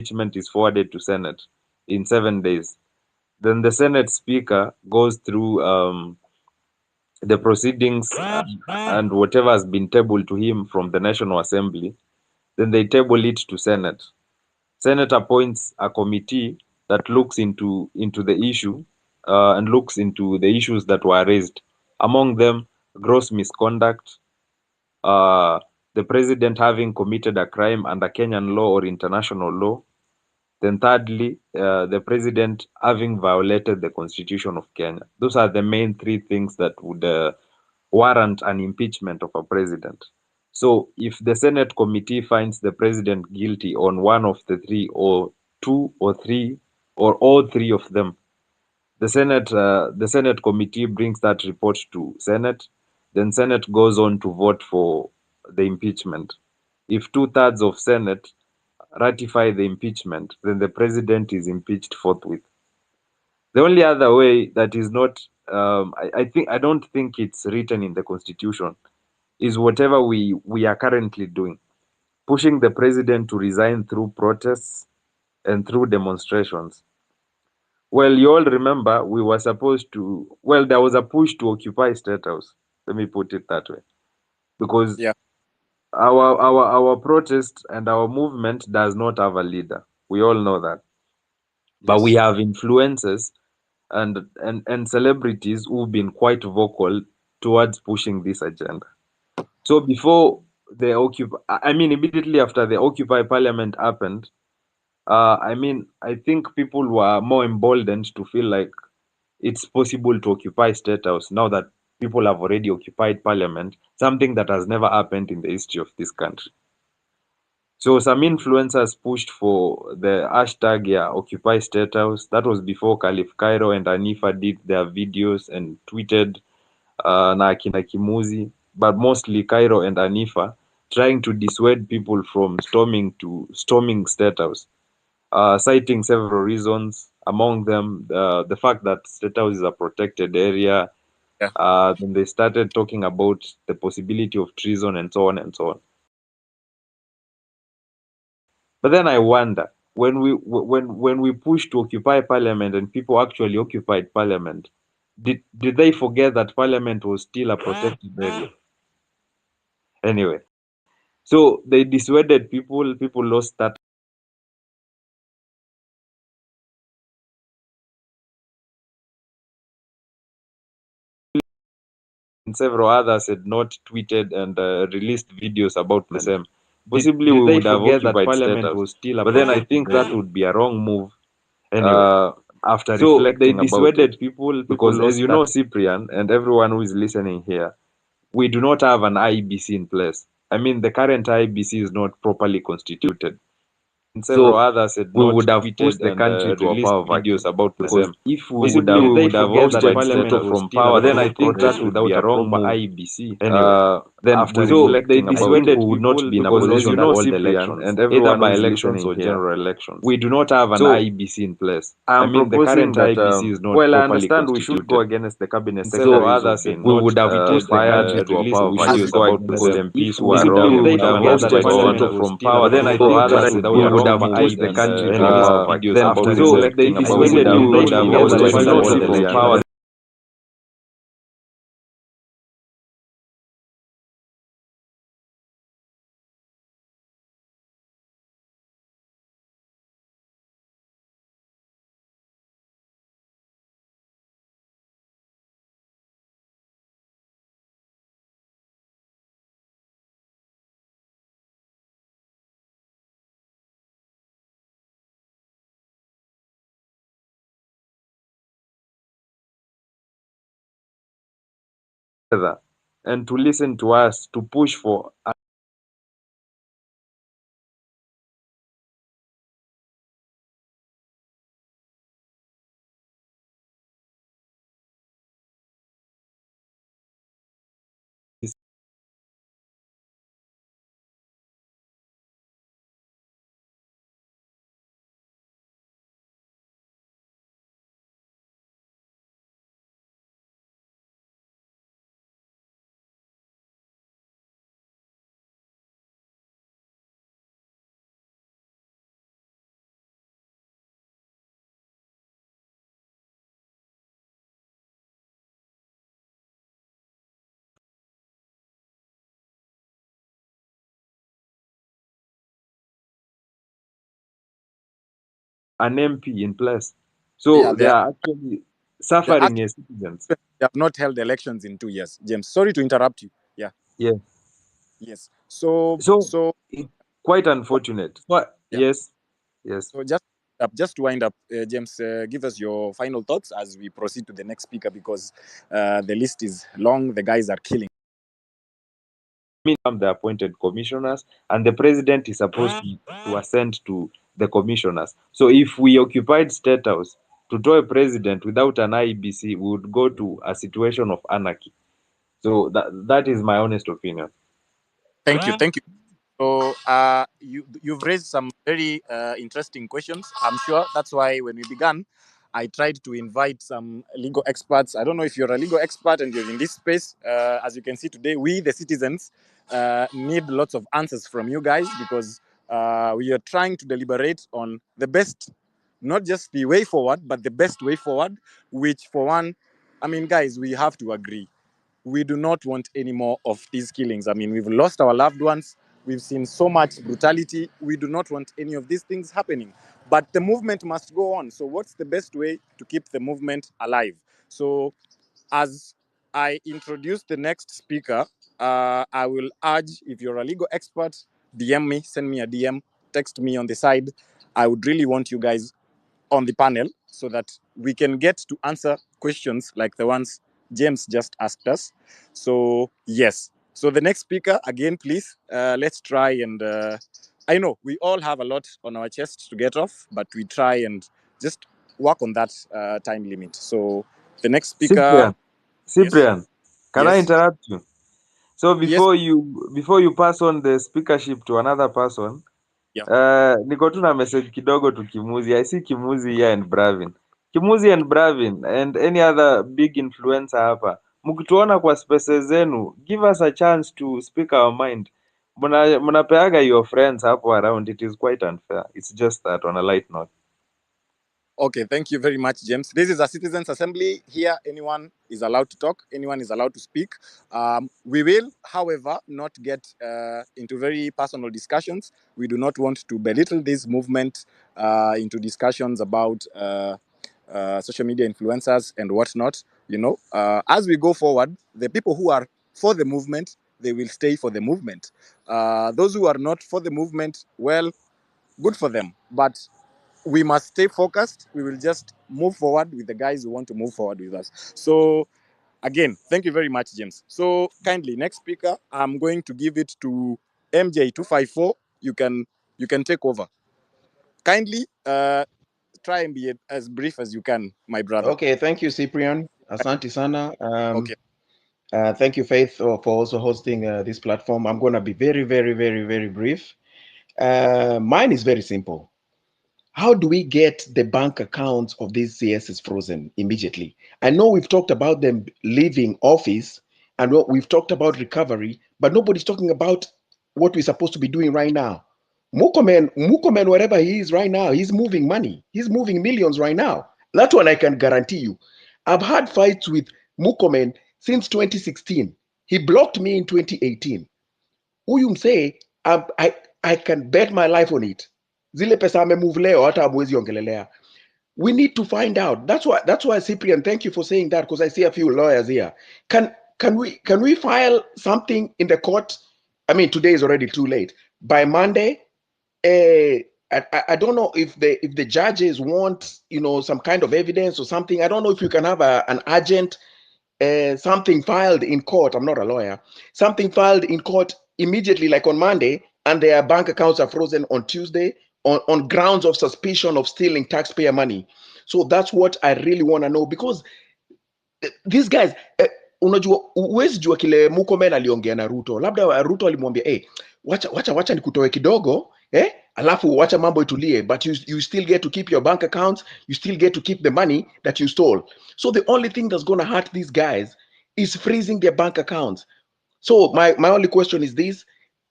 impeachment is forwarded to Senate in 7 days. Then the Senate Speaker goes through the proceedings and whatever has been tabled to him from the National Assembly. Then they table it to Senate. Senate appoints a committee that looks into the issue and looks into the issues that were raised. Among them, gross misconduct, uh, the president having committed a crime under Kenyan law or international law. Then thirdly, the president having violated the constitution of Kenya. Those are the main three things that would warrant an impeachment of a president. So if the Senate committee finds the president guilty on one of the three, or two or three, or all three of them, the Senate committee brings that report to Senate. Then Senate goes on to vote for the impeachment. If two-thirds of Senate ratify the impeachment, then the president is impeached forthwith. The only other way that is not, I don't think it's written in the constitution, is whatever we are currently doing, pushing the president to resign through protests and through demonstrations. Well, you all remember we were supposed to, well, there was a push to occupy State House. Let me put it that way. Because Yeah. our protest and our movement does not have a leader. We all know that. But we Yes. have influencers and celebrities who've been quite vocal towards pushing this agenda. So before the Occupy, I mean, immediately after the Occupy Parliament happened, I think people were more emboldened to feel like it's possible to occupy State House now that people have already occupied Parliament, something that has never happened in the history of this country. So some influencers pushed for the hashtag, yeah, Occupy State House. That was before Caliph Cairo and Anifa did their videos and tweeted na akina Kimuzi, but mostly Cairo and Anifa, trying to dissuade people from storming State House, citing several reasons. Among them, the fact that State House is a protected area. Yeah. Then they started talking about the possibility of treason and so on and so on. But then I wonder, when we pushed to occupy Parliament and people actually occupied Parliament, did they forget that Parliament was still a protected area? Anyway, so they dissuaded people. People lost that. And several others had not tweeted and released videos about the same. Possibly we would have occupied State House. But then I think that would be a wrong move. Anyway, after So they reflecting about it, dissuaded people. People because as lost you know, Cyprian and everyone who is listening here, we do not have an IBC in place. I mean, the current IBC is not properly constituted. And several So others had we not would have tweeted pushed the and country to a released power videos vacuum, about the because same. if Possibly we would have ousted ousted Ruto Ruto from power. But then I think that would without be a a wrong proper move. IBC. Anyway, Then after so they reflecting about it, dissuaded we would not people be in a because, as you position know, to hold Cyprian, elections, and either everyone who by is elections listening or here, general elections. We do not have an So IBC in place. I I'm mean, the proposing current that IBC is not well, I properly understand we should go constituted. against the cabinet And several secretaries others who've had been not we would have pushed the tweeted country to a released power videos vacuum, about the because same. if We would we have have ousted ousted Ruto Ruto from power. But then I think that would be we a would wrong have move pushed the and country to a released power videos vacuum. Then after so reflecting they about it. dissuaded We would people have because, ousted as you know, Ruto from Cyprian, power. And to listen to us to push for an MP in place. So they they are actually suffering as citizens. have not held elections in 2 years. James, sorry to interrupt you. Yeah. Yeah. Yes. So So quite unfortunate. But yeah. yes, yes. So just to wind up, James, give us your final thoughts as we proceed to the next speaker, because the list is long. The guys are killing. The appointed commissioners, and the president is supposed to assent to the commissioners. So if we occupied State House to throw a president without an IBC, we would go to a situation of anarchy. So that is my honest opinion. Thank you. Thank you. So you've raised some very interesting questions. I'm sure that's why when we began, I tried to invite some legal experts. I don't know if you're a legal expert and you're in this space. As you can see today, we the citizens need lots of answers from you guys, because we are trying to deliberate on the best, not just the way forward, but the best way forward. Which, for one, I mean, guys, we have to agree, we do not want any more of these killings. I mean, we've lost our loved ones. We've seen so much brutality. We do not want any of these things happening. But the movement must go on. So what's the best way to keep the movement alive? So as I introduce the next speaker, I will urge, if you're a legal expert, DM me, send me a DM, text me on the side. I would really want you guys on the panel so that we can get to answer questions like the ones James just asked us. So, yes. So, the next speaker, again, please, let's try and I know we all have a lot on our chest to get off, but we try and just work on that time limit. So, the next speaker, Cyprian, yes, Cyprian, can I yes, interrupt you? So yes, before you pass on the speakership to another person, yeah. niko tu na message kidogo to Kimuzi. I see Kimuzi here and Bravin. Kimuzi and Bravin and any other big influencer hapa. Mkituona kwa spaces zenu, give us a chance to speak our mind. Mnapeaga your friends hapo around. It is quite unfair. It's just that on a light note. Okay, thank you very much, James. This is a citizens' assembly. Here, anyone is allowed to talk. Anyone is allowed to speak. We will, however, not get into very personal discussions. We do not want to belittle this movement into discussions about social media influencers and whatnot. You know, as we go forward, the people who are for the movement, they will stay for the movement. Those who are not for the movement, well, good for them. But we must stay focused. We will just move forward with the guys who want to move forward with us. So, again, thank you very much, James. So, kindly, next speaker, I'm going to give it to MJ254. You can take over. Kindly try and be as brief as you can, my brother. Okay, thank you, Cyprian. Asante sana. Okay. Thank you, Faith, for also hosting this platform. I'm going to be very, very, very, very brief. Mine is very simple. How do we get the bank accounts of these CSs frozen immediately? I know we've talked about them leaving office and we've talked about recovery, but nobody's talking about what we're supposed to be doing right now. Mukomen, wherever he is right now, he's moving money. He's moving millions right now. That one I can guarantee you. I've had fights with Mukomen since 2016. He blocked me in 2018. Huyu msee, I can bet my life on it. Zile pesa amemove leo hata hamwezi ongelelea. We need to find out. That's why Cyprian, thank you for saying that, because I see a few lawyers here. Can we file something in the court? I mean, today is already too late. By Monday, I don't know if the judges want some kind of evidence or something. I don't know if you can have an urgent something filed in court. I'm not a lawyer. Something filed in court immediately, like on Monday, and their bank accounts are frozen on Tuesday on grounds of suspicion of stealing taxpayer money. So that's what I really want to know, because these guys unajua huwezi jua kile Murkomen aliongea na Ruto. Labda Ruto alimwambia wacha nikutoe kidogo alafu wacha mambo itulie, but you still get to keep your bank accounts, you still get to keep the money that you stole. So the only thing that's going to hurt these guys is freezing their bank accounts. So my only question is this: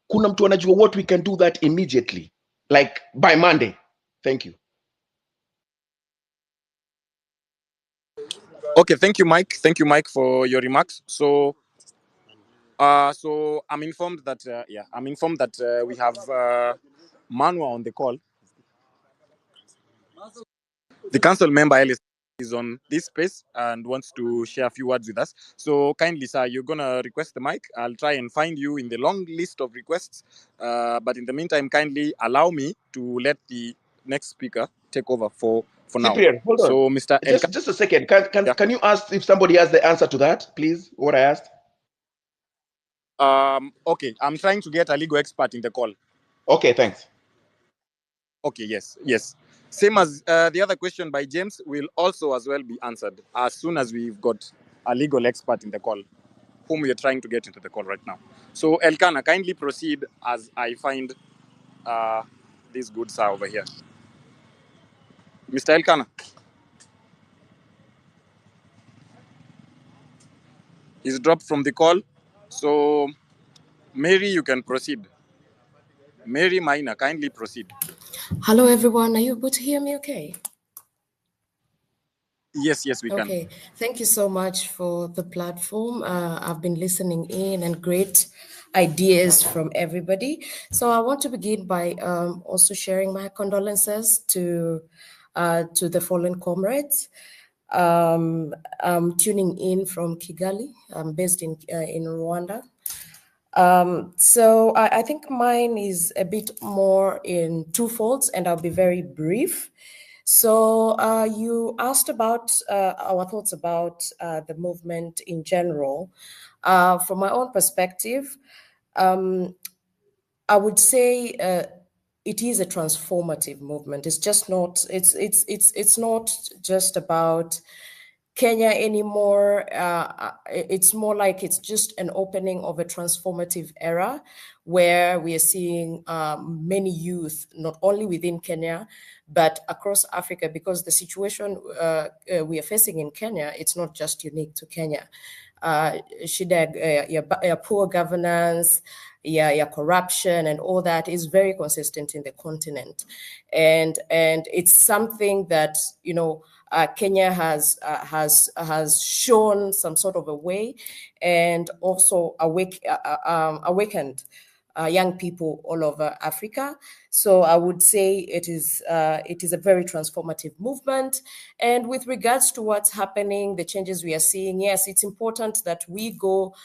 kuna mtu anajua what we can do that immediately, like by Monday? Thank you. Okay, thank you, Mike. Thank you, Mike, for your remarks. So I'm informed that we have Manwa on the call. The council member Ellis is on this space and wants to share a few words with us. So kindly, sir, you're gonna request the mic. I'll try and find you in the long list of requests. But in the meantime, kindly allow me to let the next speaker take over for now. Cyprian, hold on. So, Mr. Just a second. Can you ask if somebody has the answer to that, please? What I asked. Okay, I'm trying to get a legal expert in the call. Okay, thanks. Okay, yes. Same as the other question by James will also as well be answered as soon as we've got a legal expert in the call, whom we are trying to get into the call right now. So, Elkanah, kindly proceed as I find this good sir over here. Mr. Elkanah. He's dropped from the call. So, Mary, you can proceed. Mary Maina, kindly proceed. Hello, everyone. Are you able to hear me okay? Yes, we can. Okay, thank you so much for the platform. I've been listening in and great ideas from everybody. So I want to begin by also sharing my condolences to the fallen comrades. I'm tuning in from Kigali. I'm based in Rwanda. So I think mine is a bit more in two folds, and I'll be very brief. So you asked about our thoughts about the movement in general. From my own perspective, I would say it is a transformative movement. It's just not. It's not just about Kenya anymore. It's more like it's just an opening of a transformative era where we are seeing many youth, not only within Kenya, but across Africa, because the situation we are facing in Kenya, it's not just unique to Kenya. Poor governance, corruption, and all that is very consistent in the continent, and it's something that Kenya has shown some sort of a way, and also awakened young people all over Africa. So I would say it is a very transformative movement. And with regards to what's happening, the changes we are seeing, yes, it's important that we go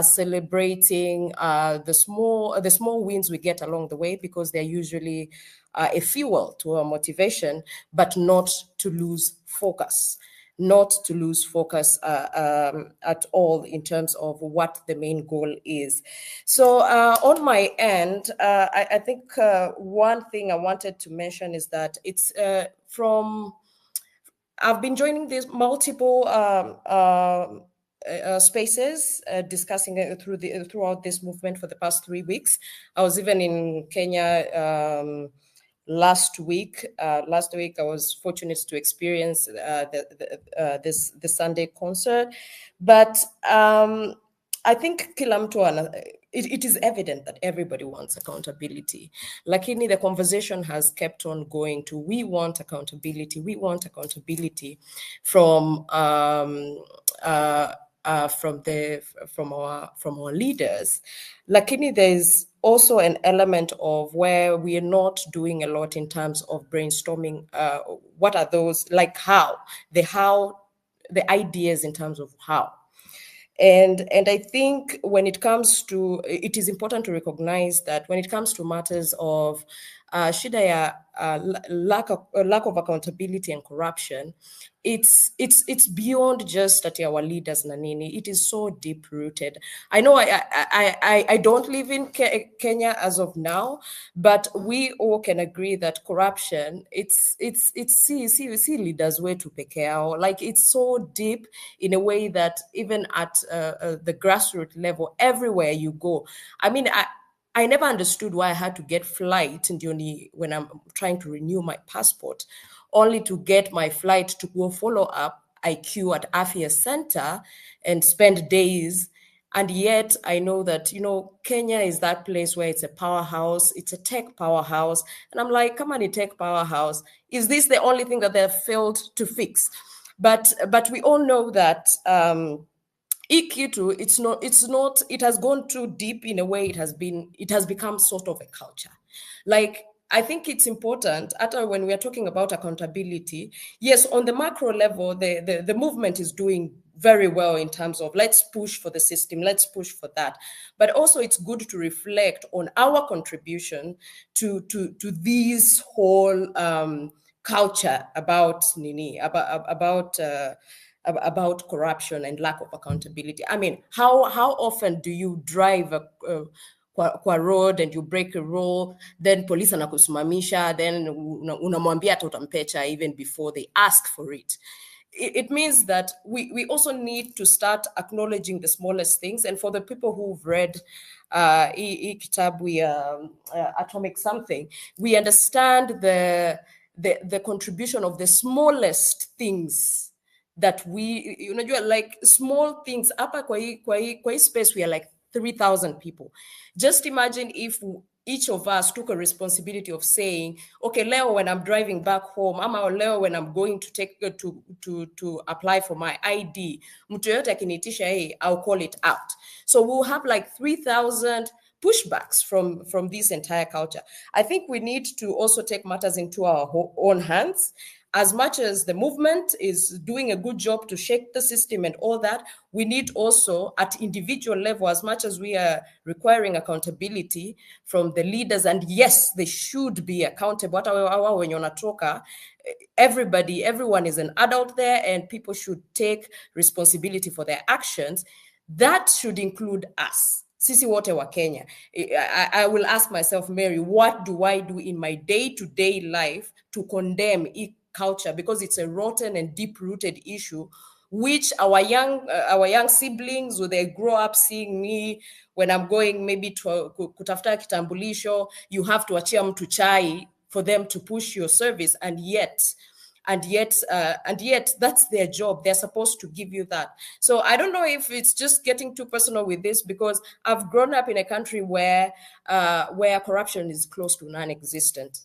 celebrating the small wins we get along the way, because they're usually a fuel to our motivation, but not to lose focus. Not to lose focus at all in terms of what the main goal is. So on my end, I think one thing I wanted to mention is that it's I've been joining these multiple spaces discussing it throughout this movement for the past 3 weeks. I was even in Kenya last week. Last week, I was fortunate to experience this Sunday concert, but I think it is evident that everybody wants accountability. Lakini the conversation has kept on going to we want accountability. We want accountability from our leaders. Lakini there's also an element of where we are not doing a lot in terms of brainstorming. What are those, like the ideas in terms of how. And I think when it comes to, it is important to recognize that when it comes to matters of lack of accountability and corruption, it's beyond just that our leaders nanini. It is so deep rooted. I know I don't live in Kenya as of now, but we all can agree that corruption it's see leaders way to peke yao. Like it's so deep in a way that even at the grassroots level, everywhere you go. I mean, I never understood why I had to get flight when I'm trying to renew my passport, only to get my flight to go follow up IQ at Afia Center and spend days. And yet I know that, Kenya is that place where it's a powerhouse, it's a tech powerhouse. And I'm like, come on, a tech powerhouse. Is this the only thing that they've failed to fix? But we all know that EQ2, it has gone too deep in a way. It has become sort of a culture. Like I think it's important, when we are talking about accountability, yes, on the macro level, the movement is doing very well in terms of let's push for the system, let's push for that. But also it's good to reflect on our contribution to this whole culture about Nini, about corruption and lack of accountability. I mean, how often do you drive kwa road and you break a rule, then police anakusimamisha, then unamwambia hata utampecha even before they ask for it. It means that we also need to start acknowledging the smallest things. And for the people who've read kitabu Atomic Something, we understand the contribution of the smallest things that we, like small things. Hapa kwa hii space, we are like 3,000 people. Just imagine if each of us took a responsibility of saying, okay, Leo, when I'm driving back home, ama Leo, when I'm going to take to apply for my ID, mtu yoyote akinitisha, hey, I'll call it out. So we'll have like 3,000 pushbacks from this entire culture. I think we need to also take matters into our own hands. As much as the movement is doing a good job to shake the system and all that, we need also at individual level, as much as we are requiring accountability from the leaders, and yes, they should be accountable. When you're not talker, everyone is an adult there, and people should take responsibility for their actions. That should include us. Sisi wote wa Kenya. I will ask myself, Mary, what do I do in my day-to-day life to condemn culture? Because it's a rotten and deep-rooted issue, which our young siblings, when they grow up seeing me when I'm going maybe to kutafuta kitambulisho, you have to achia mtu chai for them to push your service, and yet that's their job. They're supposed to give you that. So I don't know if it's just getting too personal with this, because I've grown up in a country where corruption is close to non-existent.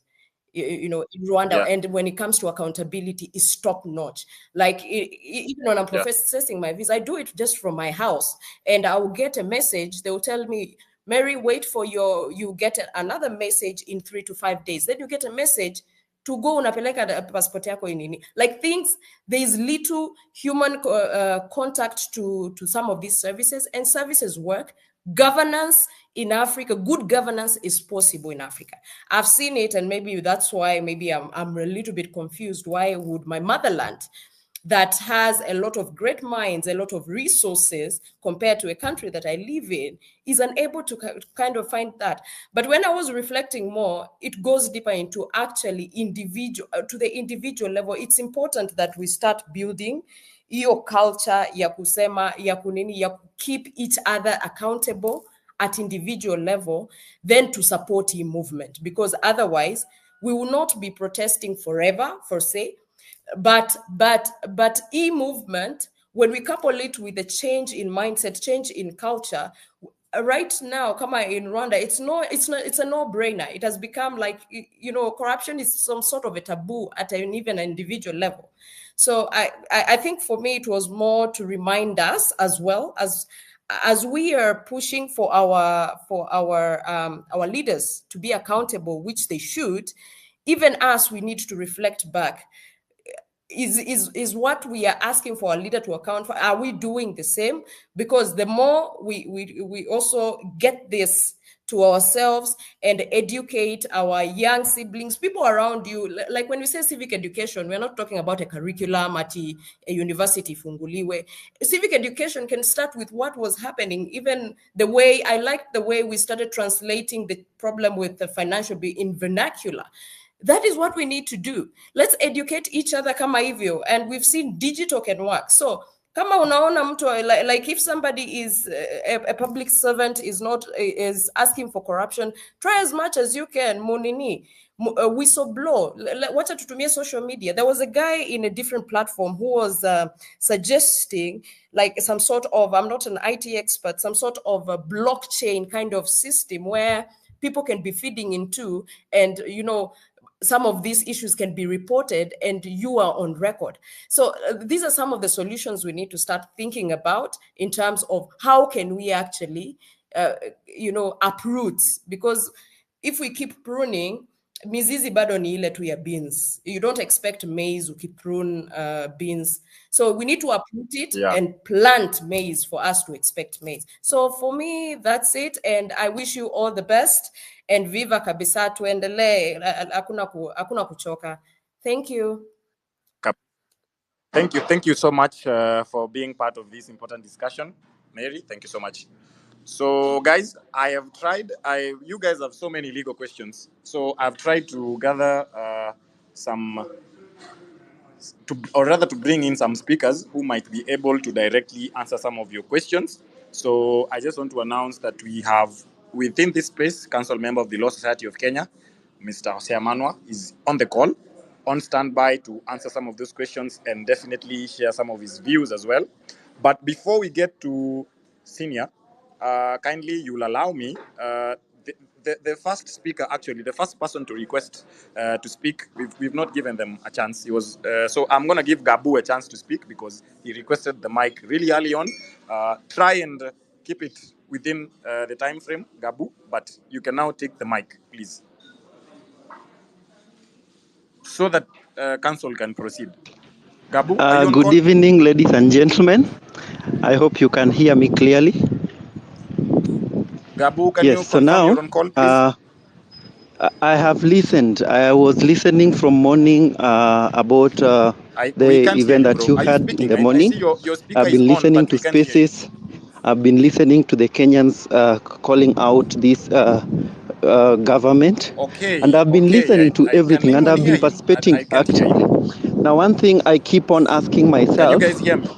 In Rwanda, Yeah. and when it comes to accountability, is top notch. Like even when I'm processing my visa, I do it just from my house, and I will get a message. They will tell me, Mary, wait for you get another message in 3 to 5 days. Then you get a message to go unapeleka passport yako inini. Like things, there is little human contact to some of these services, and services work. Governance in Africa, good governance is possible in Africa. I've seen it, and maybe that's why maybe I'm a little bit confused. Why would my motherland, that has a lot of great minds, a lot of resources compared to a country that I live in, is unable to kind of find that? But when I was reflecting more, it goes deeper into actually to the individual level. It's important that we start building your culture ya kusema, ya kunini, ya keep each other accountable at individual level, then to support the movement, because otherwise we will not be protesting forever, for say. But e-movement, when we couple it with the change in mindset, change in culture, right now, come on, in Rwanda, it's a no-brainer. It has become like, corruption is some sort of a taboo at an even individual level. So I think for me, it was more to remind us, as well as we are pushing for our leaders to be accountable, which they should. Even us, we need to reflect back. Is what we are asking for our leader to account for, are we doing the same? Because the more we also get this to ourselves and educate our young siblings, people around you. Like when we say civic education, we're not talking about a curriculum at a university funguliwe. Civic education can start with what was happening. Even the way, I like the way we started translating the problem with the financial bill in vernacular. That is what we need to do. Let's educate each other kama hivyo. And we've seen digital can work. So kama unaona mtu, like if somebody is a public servant is asking for corruption, try as much as you can, munini, whistleblow. Wacha tutumie social media. There was a guy in a different platform who was suggesting like some sort of, I'm not an IT expert, some sort of a blockchain kind of system where people can be feeding into, and some of these issues can be reported and you are on record. So these are some of the solutions we need to start thinking about in terms of how can we actually, uproot. Because if we keep pruning, mizizi bado ni ile tu ya beans. You don't expect maize ukiprune beans. So we need to uproot it and plant maize for us to expect maize. So for me, that's it. And I wish you all the best. And viva kabisa, tuendelee. Hakuna kuchoka. Thank you. Thank you so much for being part of this important discussion, Mary. Thank you so much. So, guys, I have tried. You guys have so many legal questions, so I've tried to gather or rather to bring in some speakers who might be able to directly answer some of your questions. So I just want to announce that we have within this space, Council Member of the Law Society of Kenya, Mr. Jose Amanwa, is on the call, on standby to answer some of those questions and definitely share some of his views as well. But before we get to Senior, kindly you'll allow me, the first speaker, actually, the first person to request to speak, we've not given them a chance. He was so I'm going to give Gabu a chance to speak because he requested the mic really early on. Try and keep it within the time frame, Gabu, but you can now take the mic, please, so that council can proceed. Gabu, are you on Good call? evening, ladies and gentlemen. I hope you can hear me clearly. Gabu, can Yes, you so confirm now you're on call, please? I have listened. I was listening from morning about We the can't hear event you, that bro. you Are you had in speaking? the I see morning. your speaker I've is been on, listening but to we can't hear you. spaces. I've been listening to the Kenyans calling out this government. And Okay, I've been listening to can everything and anyone I've hear been him? participating I can't hear actually. him. Now, one thing I keep on asking Can you myself guys hear me?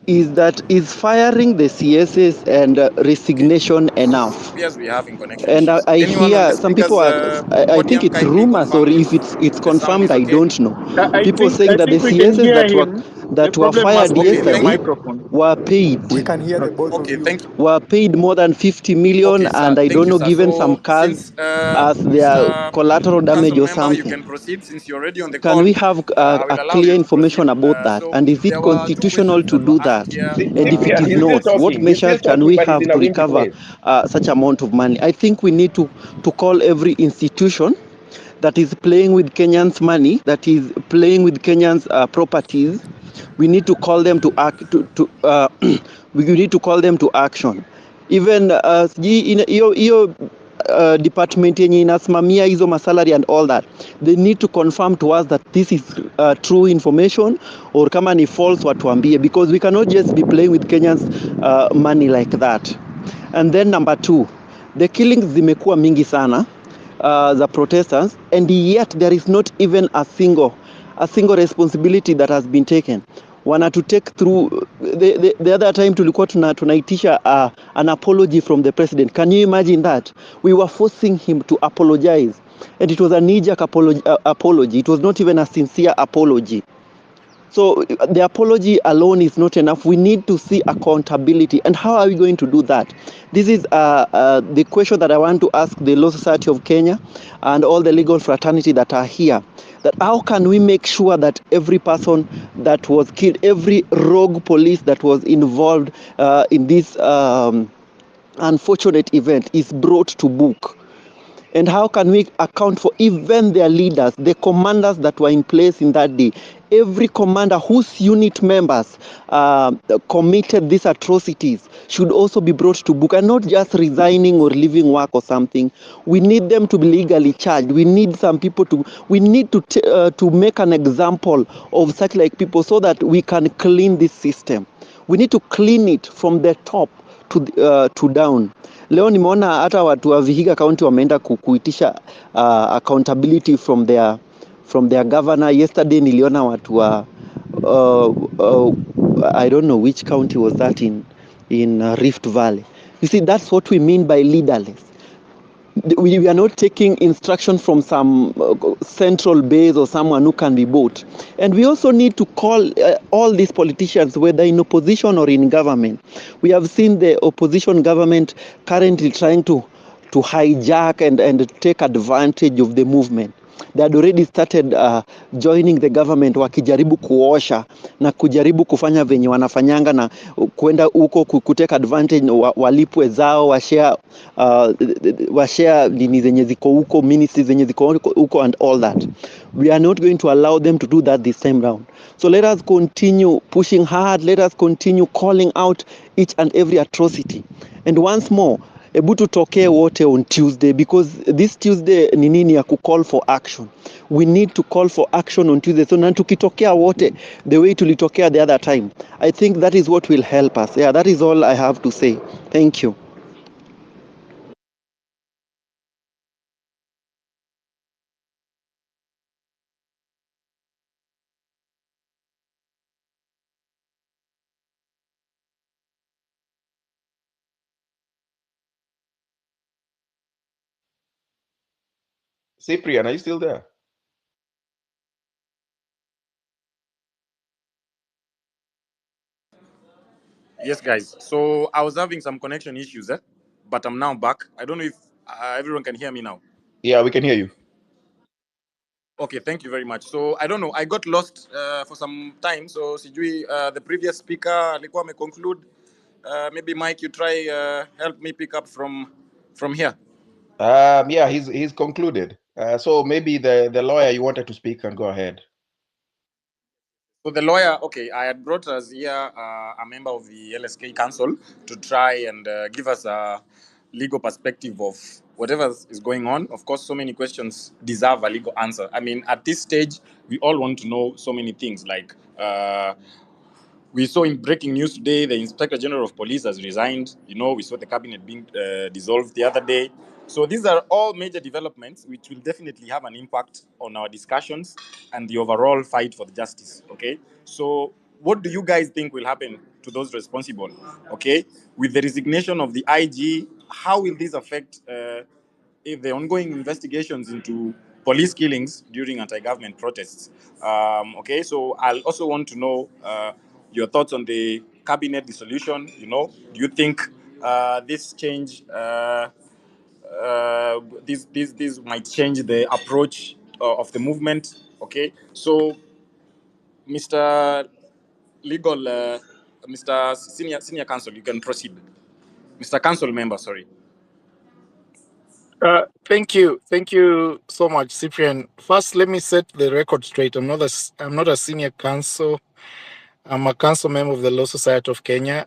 is that is firing the CSs and Okay, resignation it enough? appears we're having connection And issues. I Anyone on the hear some people speaker's are, I think podium, it's kindly rumors or confirm if if it's the sound confirmed, is I okay. don't know. I People think saying that the we can CSs hear him. The that were problem fired must be with the Thank yesterday you. microphone. were paid We can hear the both of Okay, you. thank you. were paid more than 50 million, Okay, sir. and I Thank don't you, know, sir. given some So cars since as their Mr. collateral damage Council or member, you something. can proceed since you're already on the Can call. we have I a will allow clear you to proceed. information about that? So And is it there were two constitutional questions to that were do asked that? here. And if it is He's still not, what talking. He's still measures can talking, we but he's have in to a wimpy recover voice. such amount of money? I think we need to call every institution that is playing with Kenyans' money, that is playing with Kenyans' properties. We need to call them to act. We need to call them to action. Even hiyo department yenye inasimamia hizo masalary and all that, they need to confirm to us that this is true information, or kama ni false watuambie, because we cannot just be playing with Kenyans money like that. And then number two, the killings zimekuwa mingi sana the protesters, and yet there is not even a single responsibility that has been taken. Wana to take through the other time tulikuwa tunaitisha an apology from the president. Can you imagine that? We were forcing him to apologize, and it was a knee-jerk apology. It was not even a sincere apology. So the apology alone is not enough. We need to see accountability. And how are we going to do that? This is the question that I want to ask the Law Society of Kenya and all the legal fraternity that are here. That how can we make sure that every person that was killed, every rogue police that was involved in this unfortunate event is brought to book? And how can we account for even their leaders, the commanders that were in place in that day? Every commander whose unit members committed these atrocities should also be brought to book, and not just resigning or leaving work or something. We need them to be legally charged. We need some people we need to make an example of such like people so that we can clean this system. We need to clean it from the top to down. Leo nimeona hata watu wa Vihiga County wameenda kuitisha accountability from their governor. Yesterday niliona watu wa I don't know which county was that in Rift Valley. You see, that's what we mean by leaderless. We are not taking instruction from some central base or someone who can be bought. And we also need to call all these politicians, whether in opposition or in government. We have seen the opposition government currently trying to hijack and take advantage of the movement. they had already started joining the government, wakijaribu kuosha na kujaribu kufanya venye wanafanyanga na kwenda huko kuteka advantage, walipwe zao, washare nini zenye ziko huko, ministries zenye ziko huko and all that. We are not going to allow them to do that this time round. So let us continue pushing hard. Let us continue calling out each and every atrocity. And once more, hebu tutokee wote on Tuesday, because this Tuesday ni nini ya call for action. We need to call for action on Tuesday. So na tukitokea wote the way tulitokea the other time, I think that is what will help us. Yeah, that is all I have to say. Thank you. Cyprian, are you still there? Yes, guys. So I was having some connection issues, but I'm now back. I don't know if everyone can hear me now. Yeah, we can hear you. Okay, thank you very much. So I don't know, I got lost for some time. So sijui the previous speaker alikuwa conclude. Maybe Mike, you try help me pick up from here. Yeah, he's concluded. So maybe the lawyer you wanted to speak and go ahead. So the lawyer, okay, I had brought us here a member of the LSK Council to try and give us a legal perspective of whatever is going on. Of course, so many questions deserve a legal answer. I mean, at this stage, we all want to know so many things like we saw in breaking news today, the Inspector General of Police has resigned. You know, we saw the cabinet being dissolved the other day. So these are all major developments which will definitely have an impact on our discussions and the overall fight for the justice. Okay. So what do you guys think will happen to those responsible? Okay. With the resignation of the IG, how will this affect if the ongoing investigations into police killings during anti-government protests? Okay, so I'll also want to know your thoughts on the cabinet dissolution. You know, do you think this change, this might change the approach of the movement? Okay, so Mr. Legal, Mr. Senior Counsel, you can proceed. Mr. Council member, sorry. Thank you so much, Cyprian. First, let me set the record straight. I'm not a senior counsel. I'm a council member of the Law Society of Kenya.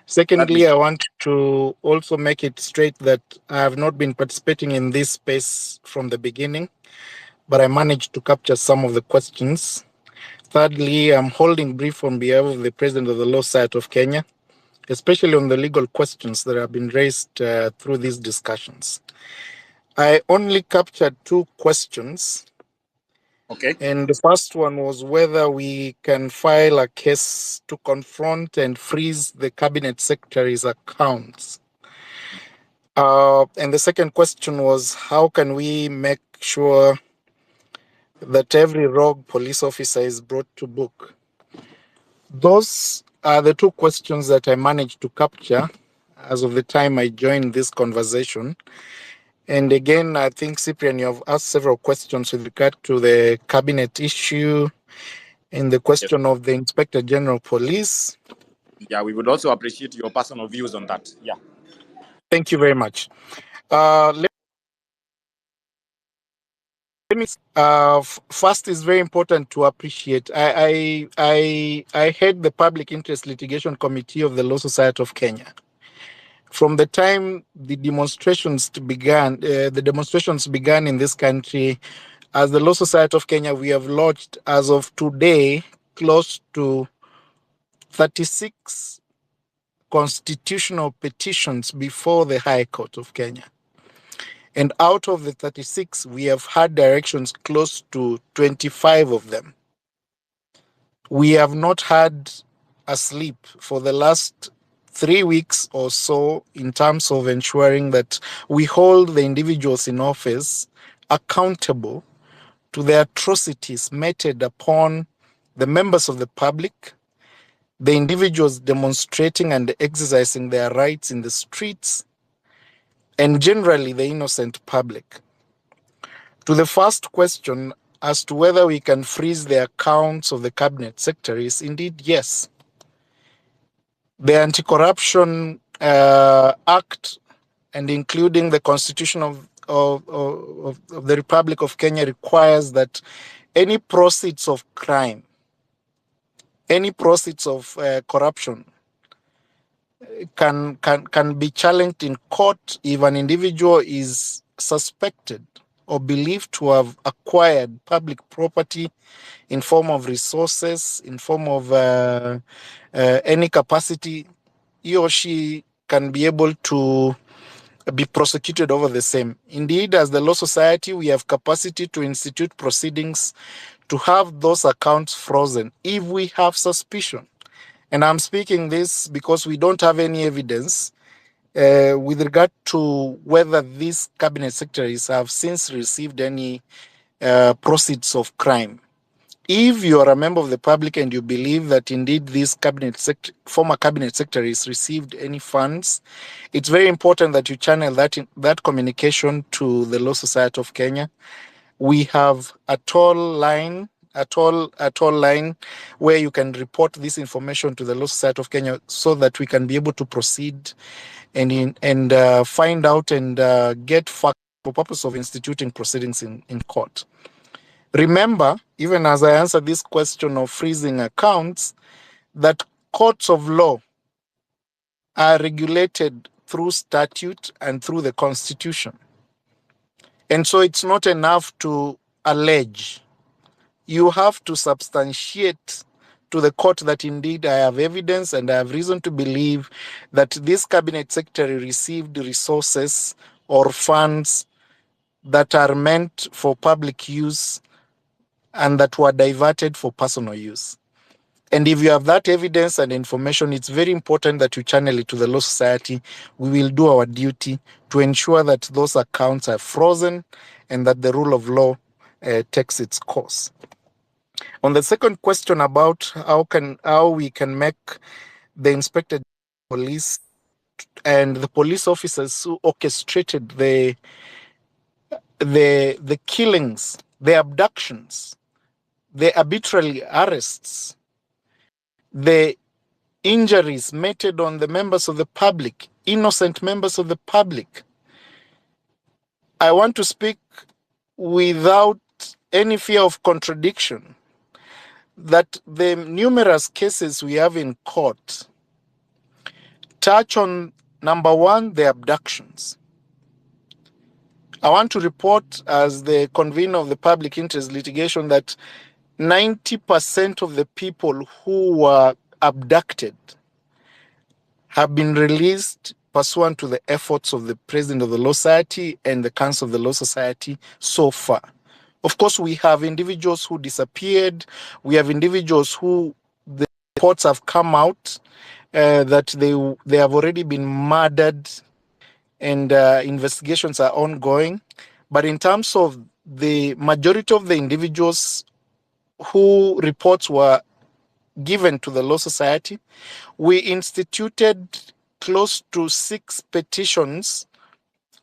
Secondly, I want to also make it straight that I have not been participating in this space from the beginning, but I managed to capture some of the questions. Thirdly, I'm holding brief on behalf of the President of the Law Society of Kenya, especially on the legal questions that have been raised through these discussions. I only captured 2 questions. Okay. And the first one was whether we can file a case to confront and freeze the cabinet secretary's accounts. And the second question was, how can we make sure that every rogue police officer is brought to book? Those are the 2 questions that I managed to capture as of the time I joined this conversation. And again, I think, Cyprian, you have asked several questions with regard to the cabinet issue and the question of the Inspector General of Police. Yeah, we would also appreciate your personal views on that. Yeah. Thank you very much. Let me first, is very important to appreciate. I head the Public Interest Litigation Committee of the Law Society of Kenya. From the time the demonstrations began in this country, as the Law Society of Kenya, we have lodged, as of today, close to 36 constitutional petitions before the High Court of Kenya. And out of the 36, we have had directions close to 25 of them. We have not had a sleep for the last 3 weeks or so in terms of ensuring that we hold the individuals in office accountable to the atrocities meted upon the members of the public, the individuals demonstrating and exercising their rights in the streets, and generally the innocent public. To the first question as to whether we can freeze the accounts of the cabinet secretaries, indeed, yes. The Anti-Corruption Act, and including the Constitution of the Republic of Kenya, requires that any proceeds of crime, any proceeds of corruption can be challenged in court if an individual is suspected or believed to have acquired public property in form of resources, in form of any capacity. He or she can be able to be prosecuted over the same. Indeed, as the Law Society, we have capacity to institute proceedings to have those accounts frozen if we have suspicion. And I'm speaking this because we don't have any evidence with regard to whether these cabinet secretaries have since received any proceeds of crime. If you are a member of the public and you believe that indeed these former cabinet secretaries received any funds, it's very important that you channel that communication to the Law Society of Kenya. We have a toll line where you can report this information to the Law Society of Kenya so that we can be able to proceed and find out and get facts for purpose of instituting proceedings in court. Remember, even as I answer this question of freezing accounts, that courts of law are regulated through statute and through the Constitution. And so it's not enough to allege. You have to substantiate to the court that indeed I have evidence and I have reason to believe that this cabinet secretary received resources or funds that are meant for public use and that were diverted for personal use. And if you have that evidence and information, it's very important that you channel it to the Law Society. We will do our duty to ensure that those accounts are frozen and that the rule of law takes its course. On the second question about how we can make the inspected police and the police officers who orchestrated the killings, the abductions, the arbitrary arrests, the injuries meted on the members of the public, innocent members of the public. I want to speak without any fear of contradiction that the numerous cases we have in court touch on, number one, the abductions. I want to report as the convener of the public interest litigation that 90% of the people who were abducted have been released pursuant to the efforts of the President of the Law Society and the Council of the Law Society so far. Of course, we have individuals who disappeared. We have individuals who the reports have come out that they have already been murdered and investigations are ongoing. But in terms of the majority of the individuals who reports were given to the Law Society, we instituted close to 6 petitions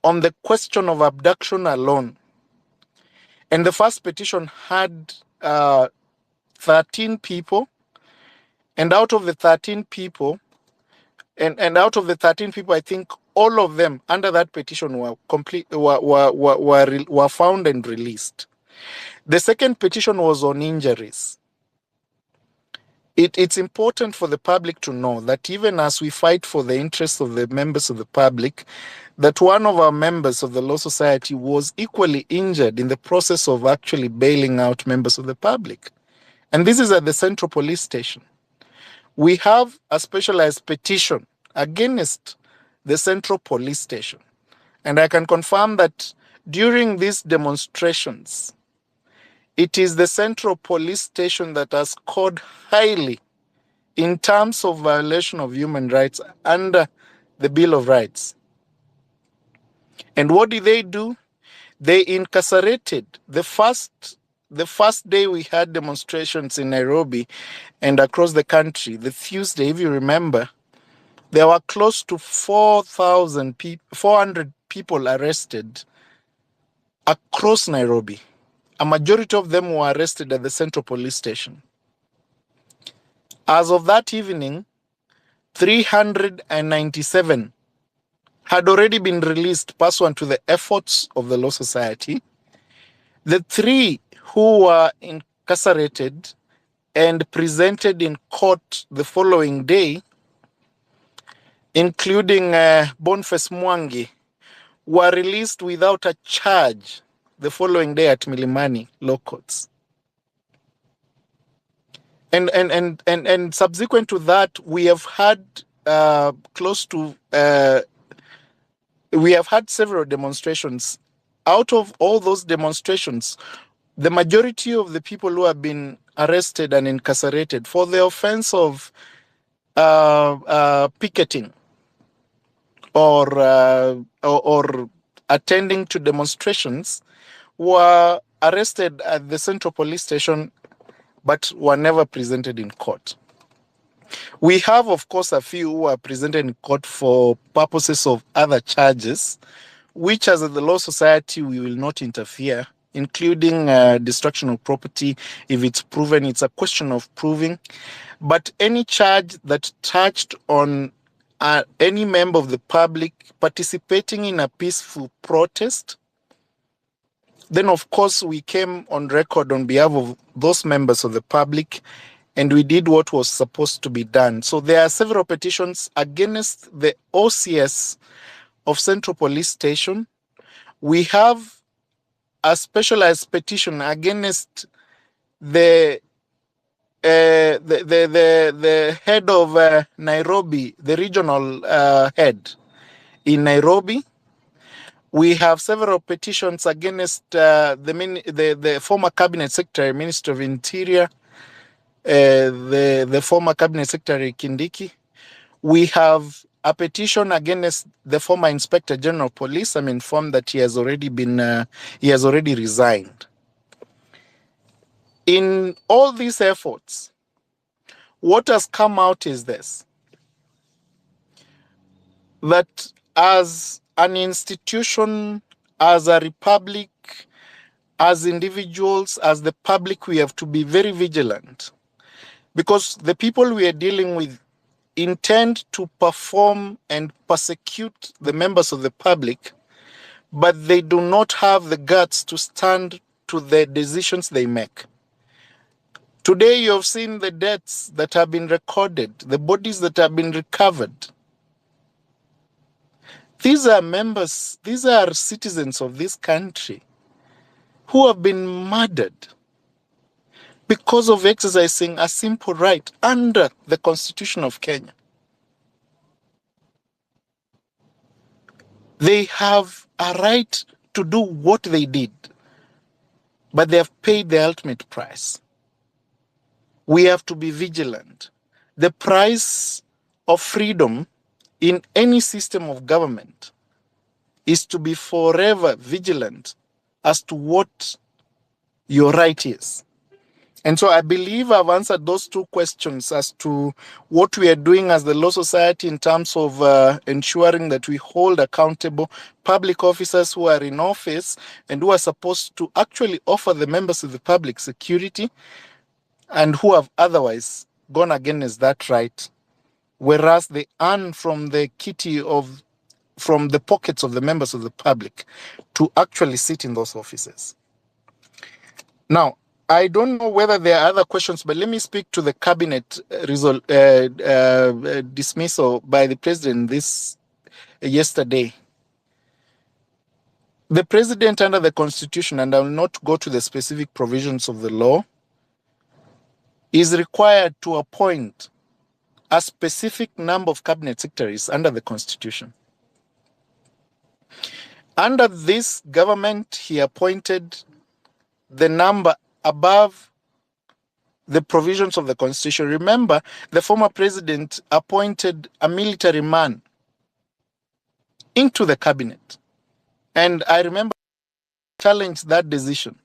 on the question of abduction alone. And the first petition had 13 people, and out of the 13 people, I think all of them under that petition were found and released. The second petition was on injuries. It's important for the public to know that even as we fight for the interests of the members of the public, that one of our members of the Law Society was equally injured in the process of actually bailing out members of the public. And this is at the Central Police Station. We have a specialized petition against the Central Police Station. And I can confirm that during these demonstrations, it is the Central Police Station that has scored highly in terms of violation of human rights under the Bill of Rights. And what did they do? They incarcerated the first day we had demonstrations in Nairobi and across the country, the Tuesday, if you remember, there were close to 400 people arrested across Nairobi. A majority of them were arrested at the Central Police Station. As of that evening, 397 had already been released pursuant to the efforts of the Law Society. The 3 who were incarcerated and presented in court the following day, including Boniface Mwangi, were released without a charge the following day at Milimani Law Courts. And subsequent to that, we have had we have had several demonstrations. Out of all those demonstrations, the majority of the people who have been arrested and incarcerated for the offense of picketing or attending to demonstrations were arrested at the Central Police Station but were never presented in court. We have, of course, a few who are presented in court for purposes of other charges, which as the Law Society we will not interfere, including destruction of property. If it's proven, it's a question of proving. But any charge that touched on any member of the public participating in a peaceful protest, then of course we came on record on behalf of those members of the public and we did what was supposed to be done. So there are several petitions against the OCS of Central Police Station. We have a specialized petition against the head of Nairobi, the regional head in Nairobi. We have several petitions against the former cabinet secretary, Minister of Interior, the former cabinet secretary Kindiki. We have a petition against the former Inspector General of Police. I'm informed that he has already resigned. In all these efforts, what has come out is this: that as an institution, as a republic, as individuals, as the public, we have to be very vigilant, because the people we are dealing with intend to perform and persecute the members of the public, but they do not have the guts to stand to the decisions they make. Today you have seen the deaths that have been recorded, the bodies that have been recovered. These are members, these are citizens of this country who have been murdered because of exercising a simple right under the Constitution of Kenya. They have a right to do what they did, but they have paid the ultimate price. We have to be vigilant. The price of freedom in any system of government is to be forever vigilant as to what your right is. And so I believe I've answered those 2 questions as to what we are doing as the Law Society in terms of ensuring that we hold accountable public officers who are in office and who are supposed to actually offer the members of the public security and who have otherwise gone against that right, whereas they earn from the kitty from the pockets of the members of the public to actually sit in those offices. Now, I don't know whether there are other questions, but let me speak to the cabinet dismissal by the president yesterday. The president under the Constitution, and I will not go to the specific provisions of the law, is required to appoint a specific number of cabinet secretaries under the Constitution. Under this government, he appointed the number above the provisions of the Constitution. Remember, the former president appointed a military man into the cabinet. And I remember challenged that decision.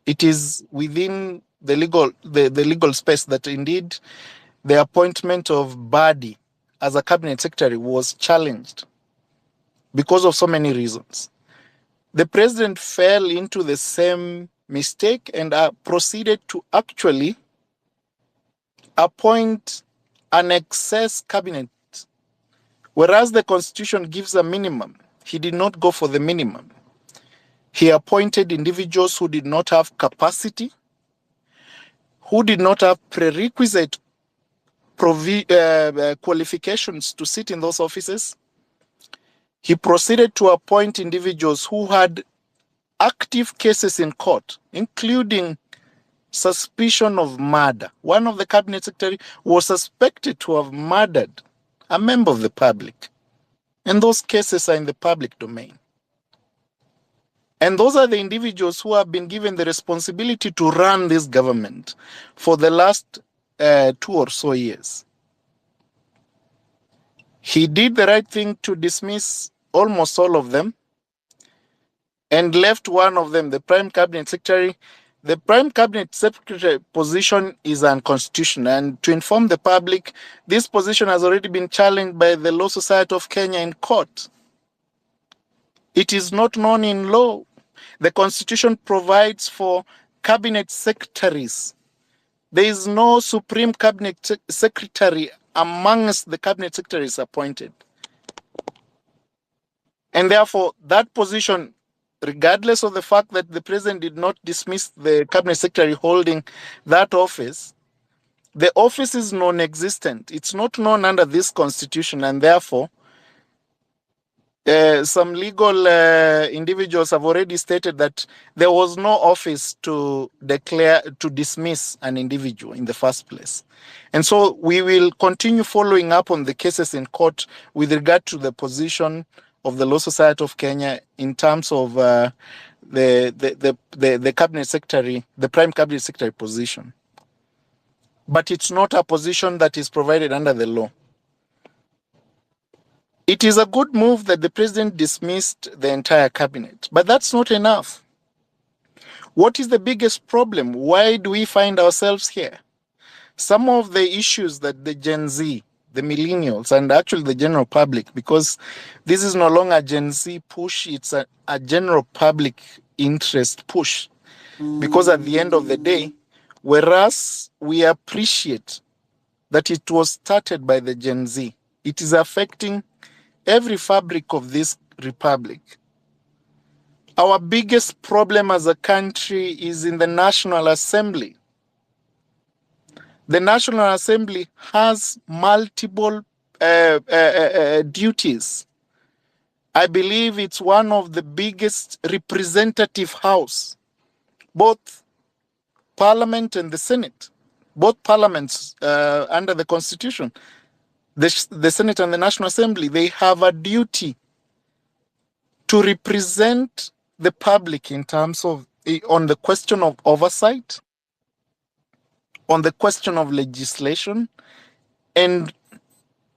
It is within the legal space that indeed the appointment of Badi as a cabinet secretary was challenged because of so many reasons. The president fell into the same mistake and proceeded to actually appoint an excess cabinet, whereas the constitution gives a minimum. He did not go for the minimum. He appointed individuals who did not have capacity, who did not have prerequisite qualifications to sit in those offices. He proceeded to appoint individuals who had active cases in court, including suspicion of murder. One of the cabinet secretary was suspected to have murdered a member of the public. And those cases are in the public domain. And those are the individuals who have been given the responsibility to run this government for the last 2 or so years. He did the right thing to dismiss almost all of them and left one of them, the Prime Cabinet Secretary. The Prime Cabinet Secretary position is unconstitutional. And to inform the public, this position has already been challenged by the Law Society of Kenya in court. It is not known in law. The Constitution provides for cabinet secretaries. There is no Supreme Cabinet Secretary amongst the cabinet secretaries appointed. And therefore, that position, regardless of the fact that the president did not dismiss the cabinet secretary holding that office, the office is non-existent. It's not known under this constitution, and therefore, some legal individuals have already stated that there was no office to dismiss an individual in the first place. And so we will continue following up on the cases in court with regard to the position of the Law Society of Kenya in terms of the cabinet secretary, the Prime Cabinet Secretary position. But it's not a position that is provided under the law. It is a good move that the president dismissed the entire cabinet, but that's not enough. What is the biggest problem? Why do we find ourselves here? Some of the issues that the Gen Z, the millennials, and actually the general public, because this is no longer a Gen Z push, it's a general public interest push. Because at the end of the day, whereas we appreciate that it was started by the Gen Z, it is affecting every fabric of this republic. Our biggest problem as a country is in the National Assembly. The National Assembly has multiple duties. I believe it's one of the biggest representative house, both Parliament and the Senate, both parliaments under the Constitution. The Senate and the National Assembly, they have a duty to represent the public in terms of, on the question of oversight, on the question of legislation, and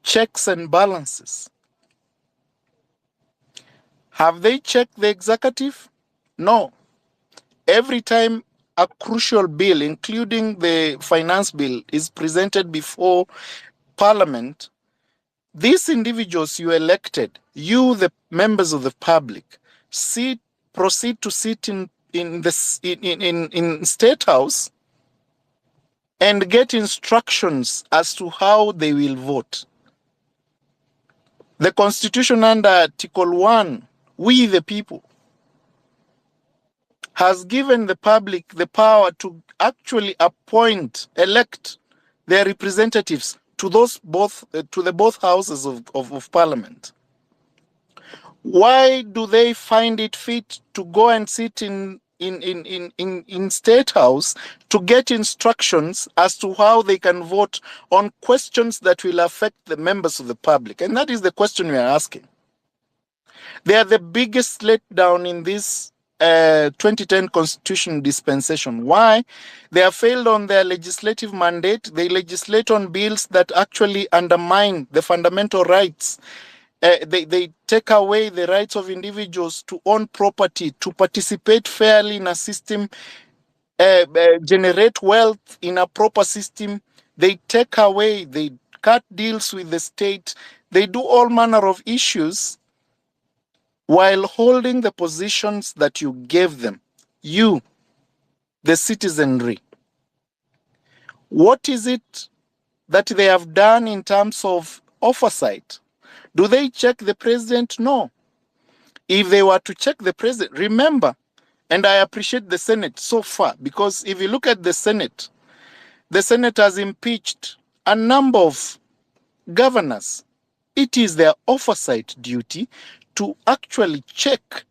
checks and balances. Have they checked the executive? No. Every time a crucial bill, including the finance bill, is presented before Parliament, these individuals you elected, you the members of the public, proceed to sit in State House and get instructions as to how they will vote. The Constitution under Article 1, we the people, has given the public the power to actually elect their representatives to the both houses of Parliament. Why do they find it fit to go and sit in State House to get instructions as to how they can vote on questions that will affect the members of the public? And that is the question we are asking. They are the biggest letdown in this 2010 Constitution dispensation. Why? They have failed on their legislative mandate. They legislate on bills that actually undermine the fundamental rights. They take away the rights of individuals to own property, to participate fairly in a system, generate wealth in a proper system. They take away, they cut deals with the state. They do all manner of issues while holding the positions that you gave them, you, the citizenry. What is it that they have done in terms of oversight? Do they check the president? No. If they were to check the president, remember, and I appreciate the Senate so far, because if you look at the Senate has impeached a number of governors. It is their oversight duty to actually check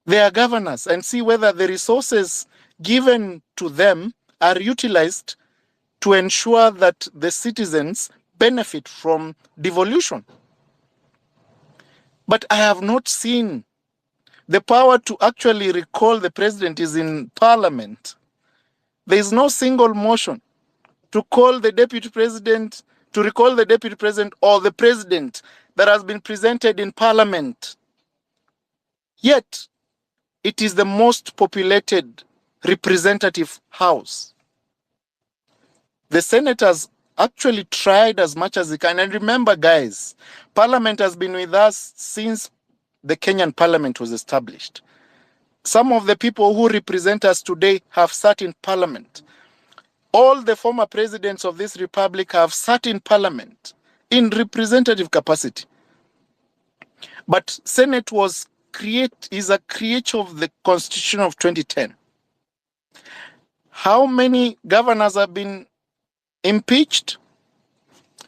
their governors and see whether the resources given to them are utilized to ensure that the citizens benefit from devolution. But I have not seen the power to actually recall the president is in parliament. There is no single motion to call the deputy president, to recall the deputy president or the president that has been presented in parliament. Yet, it is the most populated representative house. The Senate has actually tried as much as it can. And remember, guys, parliament has been with us since the Kenyan parliament was established. Some of the people who represent us today have sat in parliament. All the former presidents of this republic have sat in parliament in representative capacity. But Senate is a creature of the Constitution of 2010. How many governors have been impeached?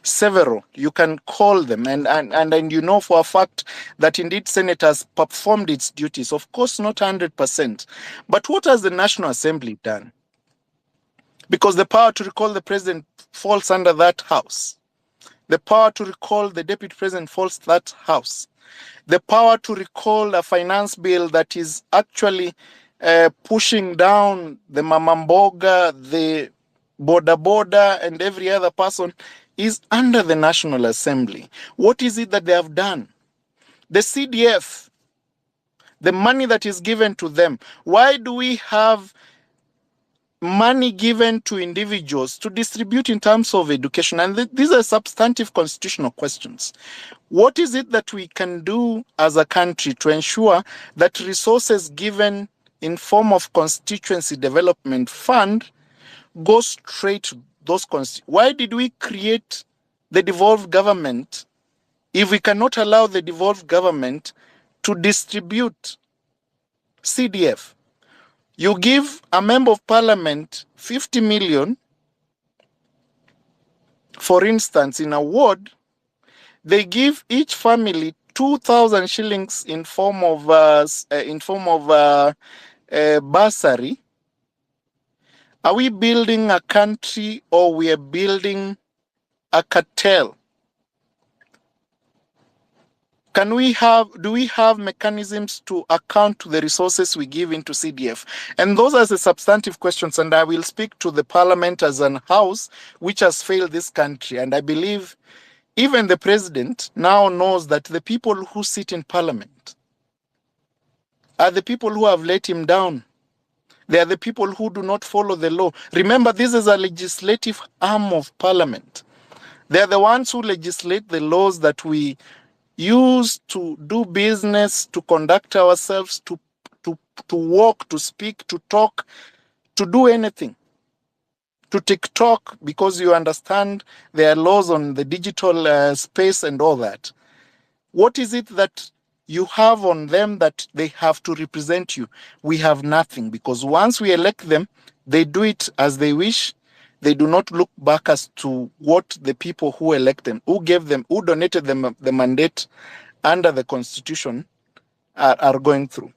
Several. You can call them, and you know for a fact that indeed Senate has performed its duties. Of course, not 100%. But what has the National Assembly done? Because the power to recall the president falls under that house. The power to recall the deputy president falls that house. The power to recall a finance bill that is actually pushing down the Mamamboga, the Boda, and every other person is under the National Assembly. What is it that they have done? The CDF, the money that is given to them. Why do we have money given to individuals to distribute in terms of education? And these are substantive constitutional questions. What is it that we can do as a country to ensure that resources given in form of constituency development fund go straight to those Why did we create the devolved government if we cannot allow the devolved government to distribute CDF? You give a member of parliament 50 million, for instance, in a ward, they give each family 2,000 shillings in form of bursary. Are we building a country or we are building a cartel? Do we have mechanisms to account to the resources we give into CDF? And those are the substantive questions, and I will speak to the parliament as an house which has failed this country. And I believe even the president now knows that the people who sit in parliament are the people who have let him down. They are the people who do not follow the law. Remember, this is a legislative arm of parliament. They are the ones who legislate the laws that we use to do business, to conduct ourselves, to walk, to speak, to talk, to do anything. To TikTok, because you understand there are laws on the digital space and all that. What is it that you have on them that they have to represent you? We have nothing, because once we elect them, they do it as they wish. They do not look back as to what the people who elect them, who gave them, who donated them the mandate under the Constitution are going through.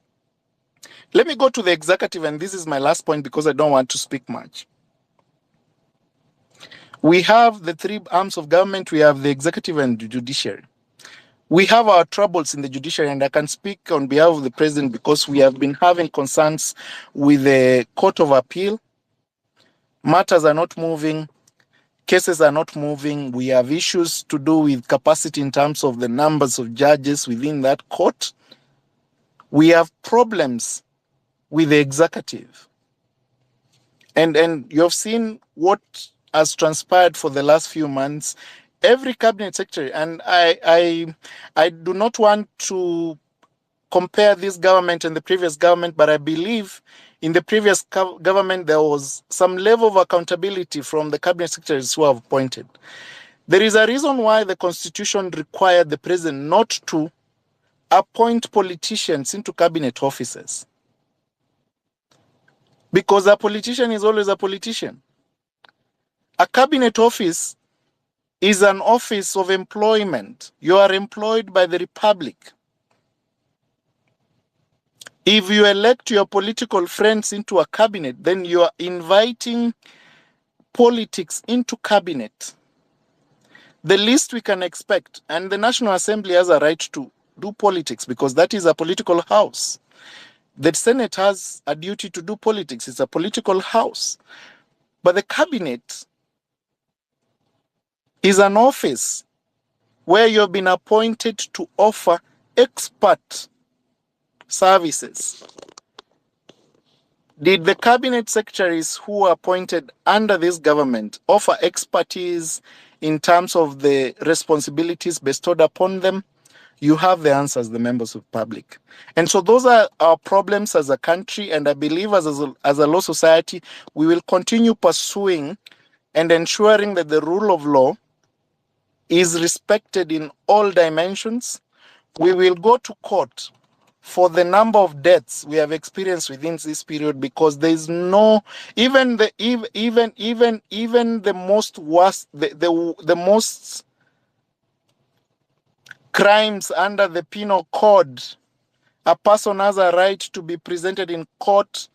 Let me go to the executive, and this is my last point because I don't want to speak much. We have the three arms of government. We have the executive and the judiciary. We have our troubles in the judiciary, and I can speak on behalf of the president because we have been having concerns with the Court of Appeal. Matters are not moving. Cases are not moving. We have issues to do with capacity in terms of the numbers of judges within that court. We have problems with the executive. And you have seen what has transpired for the last few months. Every cabinet secretary, and I do not want to compare this government and the previous government, but I believe in the previous government there was some level of accountability from the cabinet secretaries who have appointed. There is a reason why the constitution required the president not to appoint politicians into cabinet offices. Because a politician is always a politician. A cabinet office is an office of employment. You are employed by the Republic. If you elect your political friends into a cabinet, then you are inviting politics into cabinet. The least we can expect, and the National Assembly has a right to do politics because that is a political house. The Senate has a duty to do politics. It's a political house. But the cabinet is an office where you've been appointed to offer expert services. Did the cabinet secretaries who were appointed under this government offer expertise in terms of the responsibilities bestowed upon them? You have the answers, the members of the public. And so those are our problems as a country, and I believe as a law society, we will continue pursuing and ensuring that the rule of law is respected in all dimensions. We will go to court for the number of deaths we have experienced within this period, because there is no, even the most worst, the most crimes under the penal code, a person has a right to be presented in court,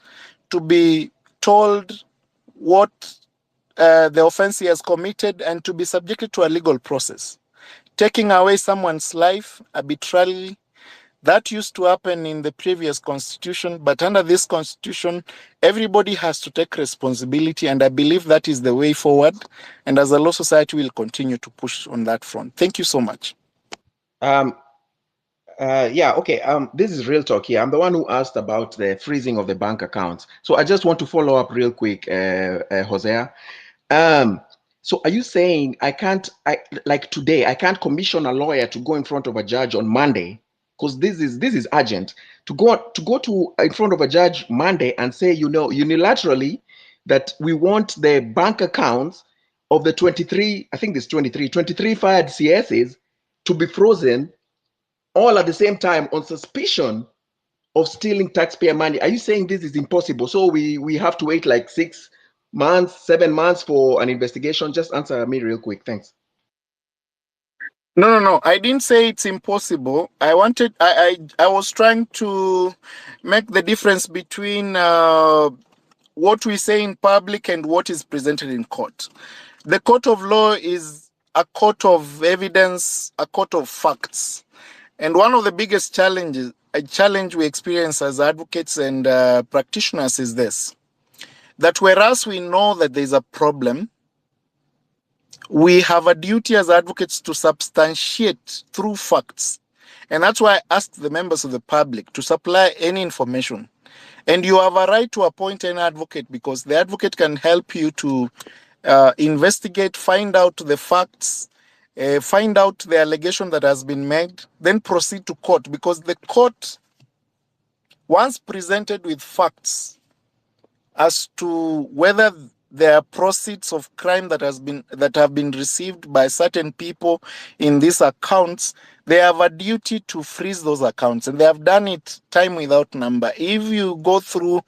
to be told what the offense he has committed, and to be subjected to a legal process. Taking away someone's life arbitrarily, that used to happen in the previous constitution, but under this constitution, everybody has to take responsibility, and I believe that is the way forward. And as a law society, we'll continue to push on that front. Thank you so much. Yeah, okay. This is Real Talk here. I'm the one who asked about the freezing of the bank accounts. So I just want to follow up real quick, Hosea. So are you saying like today, I can't commission a lawyer to go in front of a judge on Monday, because this is urgent, to go to in front of a judge Monday and say, unilaterally that we want the bank accounts of the 23, I think it's 23 fired CSs to be frozen all at the same time on suspicion of stealing taxpayer money? Are you saying this is impossible? So we have to wait like 6 months, 7 months for an investigation? Just answer me real quick. Thanks. No. I didn't say it's impossible. I was trying to make the difference between what we say in public and what is presented in court. The court of law is a court of evidence, a court of facts. And one of the biggest challenge we experience as advocates and practitioners is this: that whereas we know that there's a problem, we have a duty as advocates to substantiate through facts. And that's why I asked the members of the public to supply any information. And you have a right to appoint an advocate, because the advocate can help you to investigate, find out the facts, find out the allegation that has been made, then proceed to court. Because the court, once presented with facts as to whether there are proceeds of crime that have been received by certain people in these accounts, they have a duty to freeze those accounts, and they have done it time without number. If you go through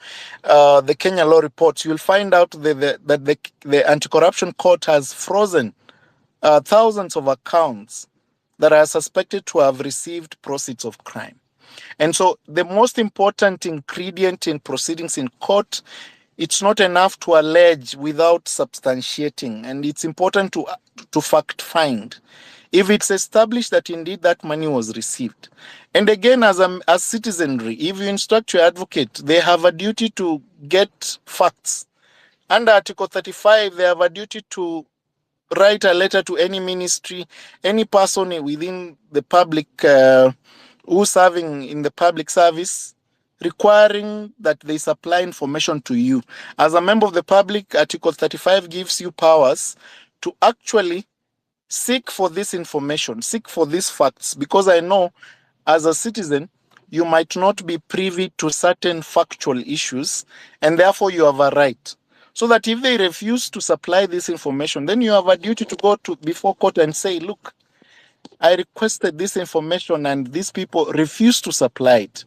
the Kenya law reports, you'll find out that the anti-corruption court has frozen thousands of accounts that are suspected to have received proceeds of crime. And so the most important ingredient in proceedings in court, it's not enough to allege without substantiating, and it's important to fact find if it's established that indeed that money was received. And again, as citizenry, if you instruct your advocate, they have a duty to get facts. Under Article 35, they have a duty to write a letter to any ministry, any person within the public who's serving in the public service, requiring that they supply information to you. As a member of the public, Article 35 gives you powers to actually seek for this information, seek for these facts, because I know as a citizen, you might not be privy to certain factual issues, and therefore you have a right. So that if they refuse to supply this information, then you have a duty to go to before court and say, look, I requested this information and these people refuse to supply it.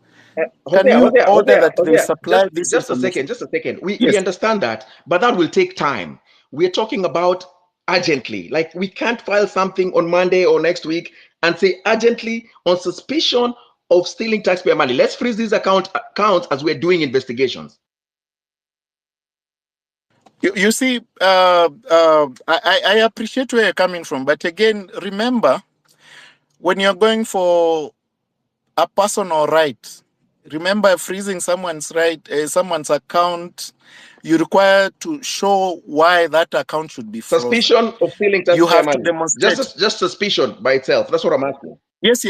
Can you order that they supply this information? Just a second. We Yes. understand that, but that will take time. We're talking about urgently. Like we can't file something on Monday or next week and say urgently on suspicion of stealing taxpayer money. Let's freeze these accounts as we're doing investigations. You see, I appreciate where you're coming from, but again, remember, when you're going for a personal right, remember freezing someone's someone's account, you require to show why that account should be frozen. Suspicion of stealing taxpayer You have money. to demonstrate. Just suspicion by itself. That's what I'm asking. Yes.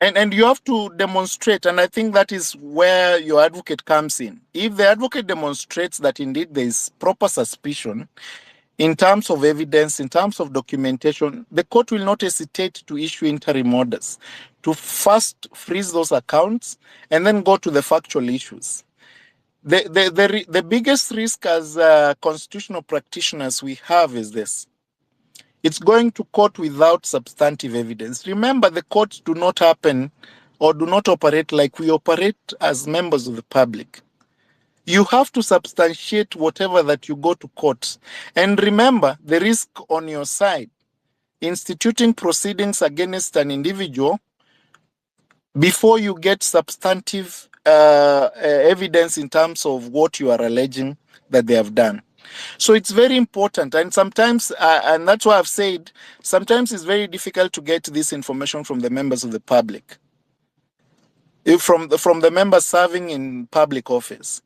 And you have to demonstrate, and I think that is where your advocate comes in. If the advocate demonstrates that indeed there is proper suspicion in terms of evidence, in terms of documentation, the court will not hesitate to issue interim orders to first freeze those accounts and then go to the factual issues. The biggest risk as constitutional practitioners we have is this. It's going to court without substantive evidence. Remember, the courts do not happen or do not operate like we operate as members of the public. You have to substantiate whatever that you go to court. And remember, the risk on your side, instituting proceedings against an individual before you get substantive evidence in terms of what you are alleging that they have done. So it's very important, and sometimes, and that's why I've said, sometimes it's very difficult to get this information from the members of the public, from the members serving in public office.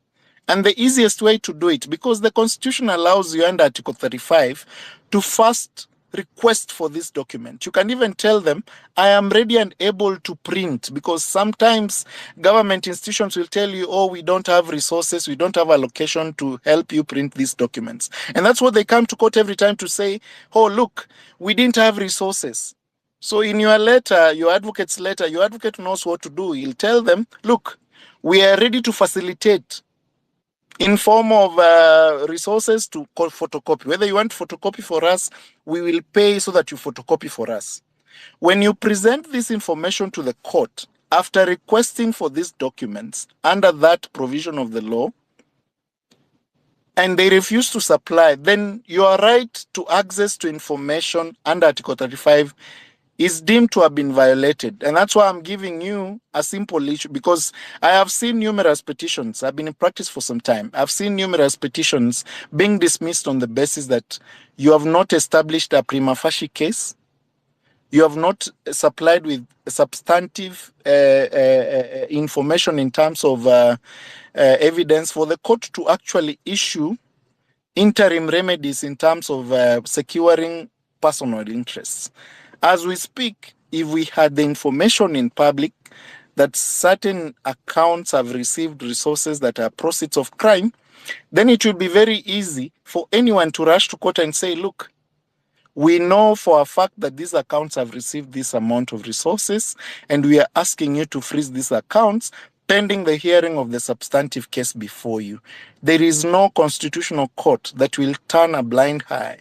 And the easiest way to do it, because the Constitution allows you under Article 35 to first request for this document. You can even tell them, I am ready and able to print, because sometimes government institutions will tell you, oh, we don't have resources, we don't have allocation to help you print these documents. And that's what they come to court every time to say, oh, look, we didn't have resources. So in your letter, your advocate's letter, your advocate knows what to do. He'll tell them, look, we are ready to facilitate in form of resources to photocopy. Whether you want photocopy for us, we will pay so that you photocopy for us. When you present this information to the court, after requesting for these documents under that provision of the law, and they refuse to supply, then your right to access to information under Article 35 is deemed to have been violated. And that's why I'm giving you a simple issue, because I have seen numerous petitions. I've been in practice for some time. I've seen numerous petitions being dismissed on the basis that you have not established a prima facie case. You have not supplied with substantive information in terms of evidence for the court to actually issue interim remedies in terms of securing personal interests. As we speak, if we had the information in public that certain accounts have received resources that are proceeds of crime, then it would be very easy for anyone to rush to court and say, look, we know for a fact that these accounts have received this amount of resources, and we are asking you to freeze these accounts pending the hearing of the substantive case before you. There is no constitutional court that will turn a blind eye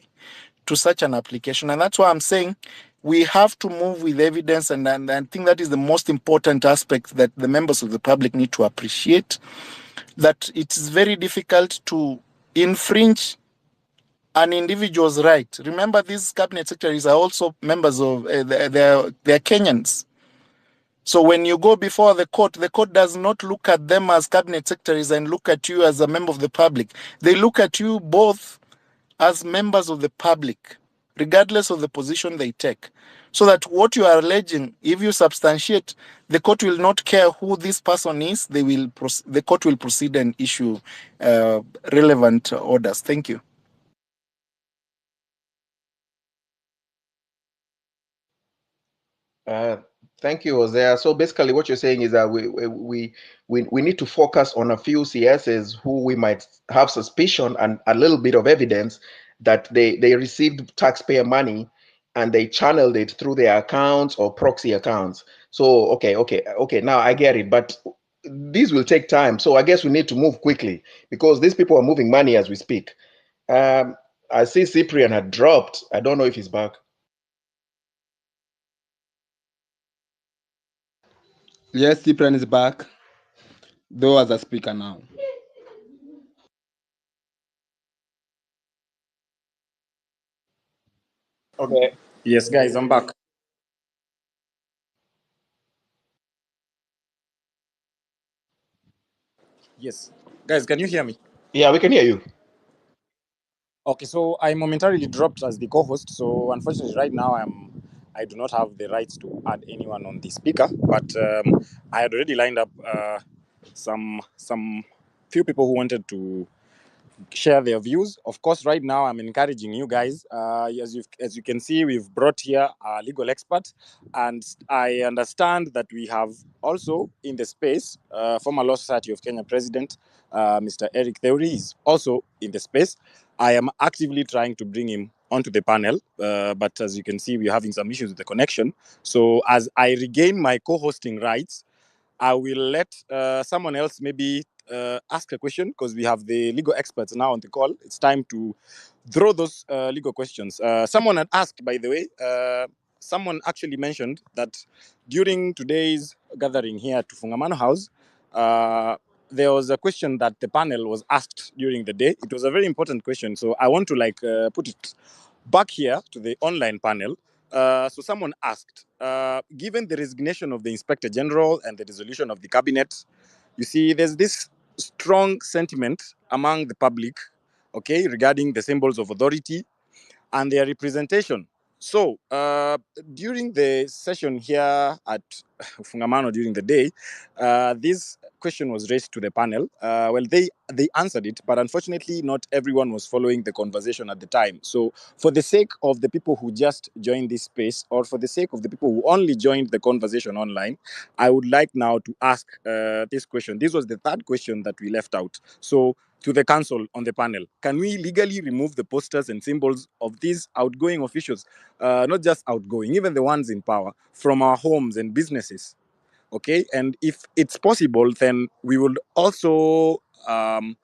to such an application. And that's why I'm saying we have to move with evidence, and I think that is the most important aspect that the members of the public need to appreciate, that it is very difficult to infringe an individual's right. Remember, these cabinet secretaries are also members of, they're Kenyans. So when you go before the court does not look at them as cabinet secretaries and look at you as a member of the public. They look at you both as members of the public, regardless of the position they take. So that what you are alleging, if you substantiate, the court will not care who this person is. The court will proceed and issue relevant orders. Thank you. Thank you, Hosea. So basically, what you're saying is that we need to focus on a few CSs who we might have suspicion and a little bit of evidence that they received taxpayer money and they channeled it through their accounts or proxy accounts. So, okay, now I get it. But these will take time. So I guess we need to move quickly because these people are moving money as we speak. I see Cyprian had dropped. I don't know if he's back. Yes, Cyprian is back, though as a speaker now. Okay. Yes, guys, I'm back. Yes. Guys, can you hear me? Yeah, we can hear you. Okay, so I momentarily dropped as the co-host. So unfortunately, right now I do not have the rights to add anyone on the speaker. But I had already lined up some few people who wanted to share their views. Of course, right now I'm encouraging you guys. As you can see, we've brought here a legal expert, and I understand that we have also in the space former Law Society of Kenya president, Mr. Eric Theory is also in the space. I am actively trying to bring him onto the panel, but as you can see, we're having some issues with the connection. So as I regain my co-hosting rights, I will let someone else maybe ask a question because we have the legal experts now on the call. It's time to throw those legal questions. Someone had asked, by the way, someone actually mentioned that during today's gathering here at Fungamano House, there was a question that the panel was asked during the day. It was a very important question. So I want to put it back here to the online panel. So someone asked, given the resignation of the Inspector General and the dissolution of the cabinet, you see, there's this strong sentiment among the public, okay, regarding the symbols of authority and their representation. So, during the session here at Fungamano during the day, this question was raised to the panel. Well, they answered it, but unfortunately, not everyone was following the conversation at the time. So, for the sake of the people who just joined this space, or for the sake of the people who only joined the conversation online, I would like now to ask this question. This was the third question that we left out. So, to the council on the panel, can we legally remove the posters and symbols of these outgoing officials, not just outgoing, even the ones in power, from our homes and businesses? Okay, and if it's possible, then we would also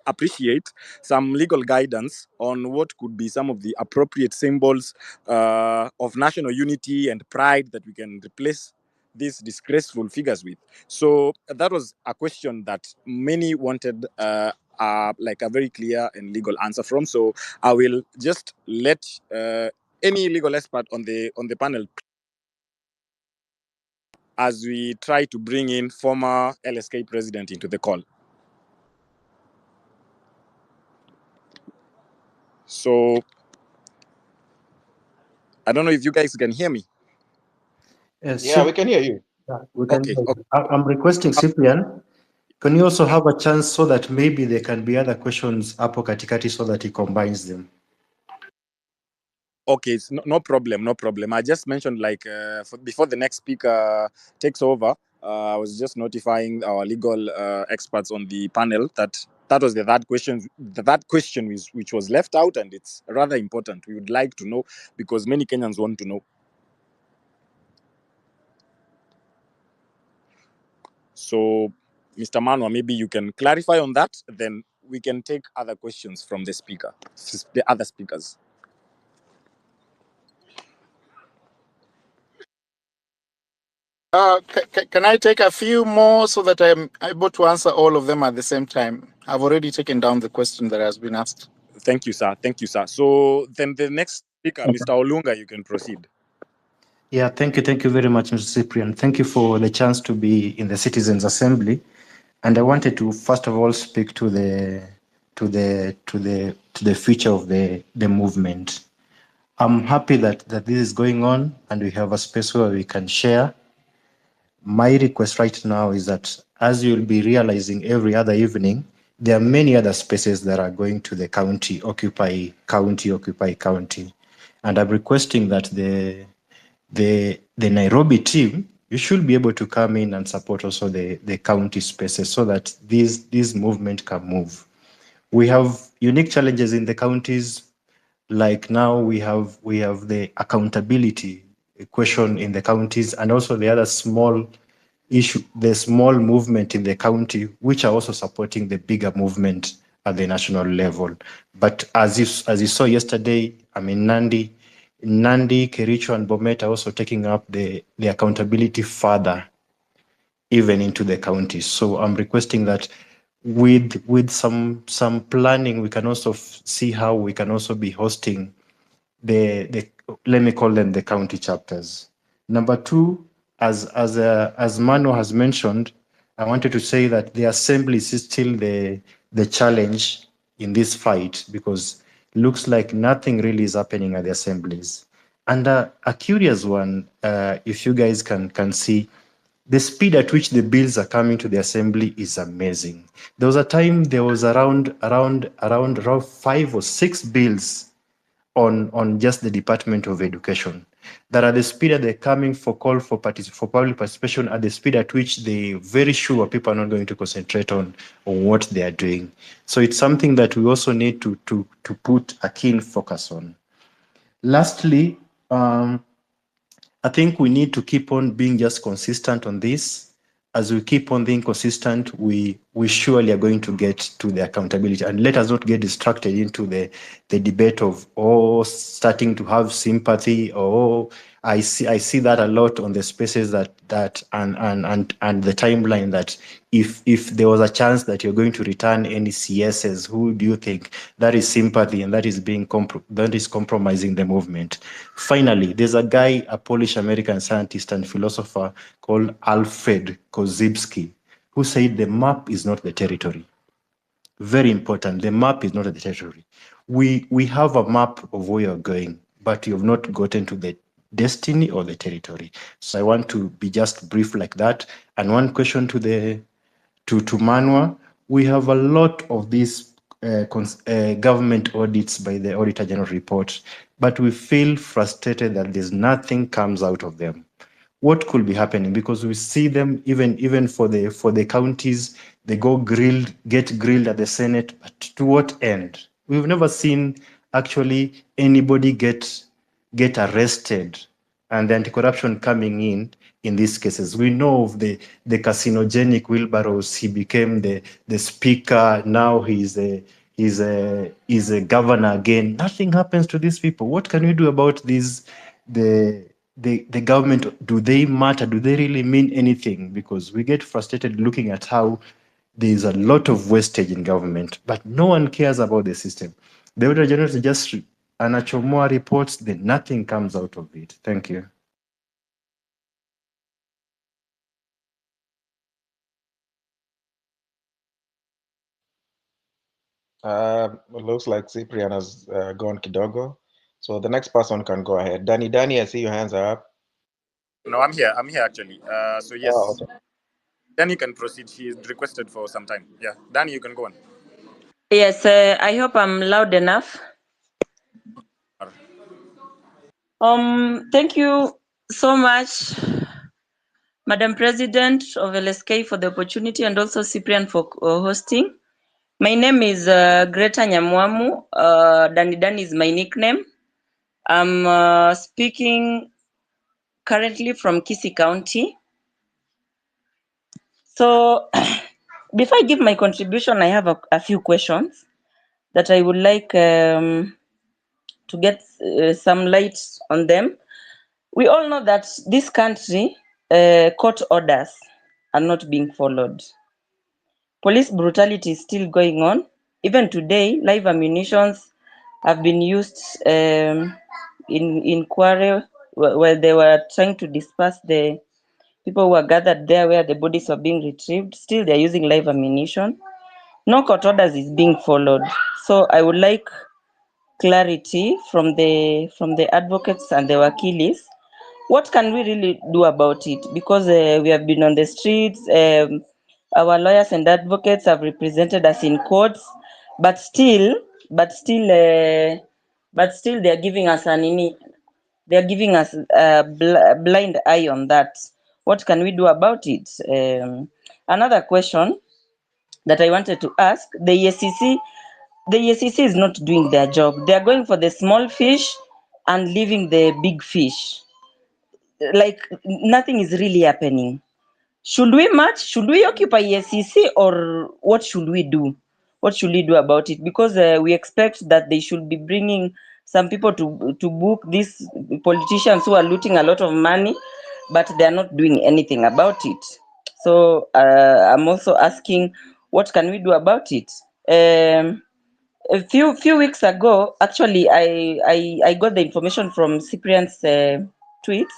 appreciate some legal guidance on what could be some of the appropriate symbols of national unity and pride that we can replace these disgraceful figures with. So that was a question that many wanted like a very clear and legal answer from. So I will just let any legal expert on the panel as we try to bring in former LSK president into the call. So I don't know if you guys can hear me. Yes, Yeah, we can hear you. yeah, we can Okay. hear you. I'm requesting Cyprian. Can you also have a chance so that maybe there can be other questions hapo katikati so that he combines them? Okay, it's no problem, no problem. I just mentioned before the next speaker takes over, I was just notifying our legal experts on the panel that was the third question which was left out, and it's rather important. We would like to know because many Kenyans want to know. So, Mr. Manwa, maybe you can clarify on that. Then we can take other questions from the other speakers. Can I take a few more so that I'm able to answer all of them at the same time? I've already taken down the question that has been asked. Thank you, sir. Thank you, sir. So then the next speaker, Mr. Olunga, you can proceed. Yeah, thank you very much, Mr. Cyprian. Thank you for the chance to be in the Citizens Assembly. And I wanted to first of all speak to the future of the movement. I'm happy that this is going on and we have a space where we can share. My request right now is that, as you'll be realizing every other evening, there are many other spaces that are going to the county, occupy county. And I'm requesting that the Nairobi team, you should be able to come in and support also the county spaces so that this movement can move. We have unique challenges in the counties. Like now we have the accountability question in the counties, and also the other small issue, the small movement in the county, which are also supporting the bigger movement at the national level. But as you saw yesterday, I mean, Nandi, Kericho, and Bomet are also taking up the accountability further, even into the counties. So I'm requesting that with some planning, we can also see how we can also be hosting the let me call them the county chapters. Number two, as Mano has mentioned, I wanted to say that the assemblies is still the challenge in this fight, because looks like nothing really is happening at the assemblies. And a curious one, if you guys can see, the speed at which the bills are coming to the assembly is amazing. There was a time there was around 5 or 6 bills on just the Department of Education, that at the speed that they're coming for call for public participation, at the speed at which they very sure people are not going to concentrate on what they are doing. So it's something that we also need to put a keen focus on. Lastly, I think we need to keep on being just consistent on this. As we keep on being consistent, we surely are going to get to the accountability. And let us not get distracted into the debate of starting to have sympathy, or I see that a lot on the spaces that and the timeline, that if there was a chance that you're going to return any CSs, who do you think? That is sympathy, and that is compromising the movement. Finally, there's a guy, a Polish American scientist and philosopher called Alfred Korzybski, who said the map is not the territory. Very important. The map is not the territory. We have a map of where you're going, but you've not gotten to the destiny or the territory. So I want to be just brief like that. And one question to Manwa, we have a lot of these government audits by the Auditor General report, but we feel frustrated that there's nothing comes out of them. What could be happening? Because we see them even for the counties, they get grilled at the Senate, but to what end? We've never seen actually anybody get arrested, and the anti-corruption coming in these cases. We know of the carcinogenic wheelbarrows. He became the speaker. Now he's a governor again. Nothing happens to these people. What can we do about these? The government, do they matter? Do they really mean anything? Because we get frustrated looking at how there's a lot of wastage in government, but no one cares about the system. The Auditor General just anachomoa reports, then nothing comes out of it. Thank you. It looks like Cyprian has gone kidogo. So the next person can go ahead. Danny, I see your hands are up. No, I'm here actually. So yes, Oh, okay. Danny can proceed. He's requested for some time. Yeah, Danny, you can go on. Yes, I hope I'm loud enough. Thank you so much, Madam President of LSK, for the opportunity, and also Cyprian for hosting. My name is Greta Nyamwamu. Danny is my nickname. I'm speaking currently from Kisii County. So before I give my contribution, I have a few questions that I would like to get some light on them. We all know that this country, court orders are not being followed. Police brutality is still going on. Even today, live ammunitions have been used in Kware, where they were trying to disperse the people who were gathered there where the bodies were being retrieved. Still, they're using live ammunition. No court orders is being followed. So I would like clarity from the advocates and the wakilis. What can we really do about it? Because we have been on the streets, our lawyers and advocates have represented us in courts, but still they're giving us they're giving us a blind eye on that. What can we do about it? Another question that I wanted to ask, the EACC the EACC is not doing their job. They are going for the small fish and leaving the big fish. Like nothing is really happening. Should we match? Should we occupy EACC, or what should we do? What should we do about it? Because we expect that they should be bringing some people to book these politicians who are looting a lot of money, but they are not doing anything about it. So I'm also asking, what can we do about it? A few weeks ago, actually, I got the information from Cyprian's tweets.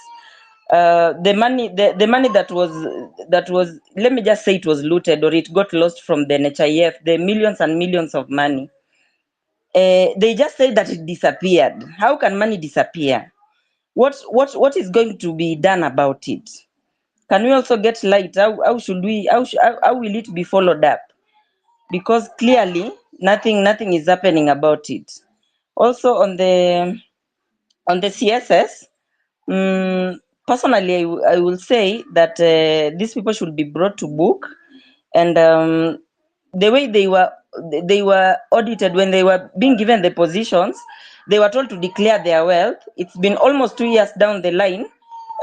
The money that was, let me just say, it was looted or it got lost from the NHIF, the millions and millions of money. They just said that it disappeared. How can money disappear? What is going to be done about it? Can we also get light? How should we? How will it be followed up? Because clearly nothing is happening about it. Also on the CSS, personally, I will say that these people should be brought to book, and the way they were audited when they were being given the positions, they were told to declare their wealth. It's been almost 2 years down the line.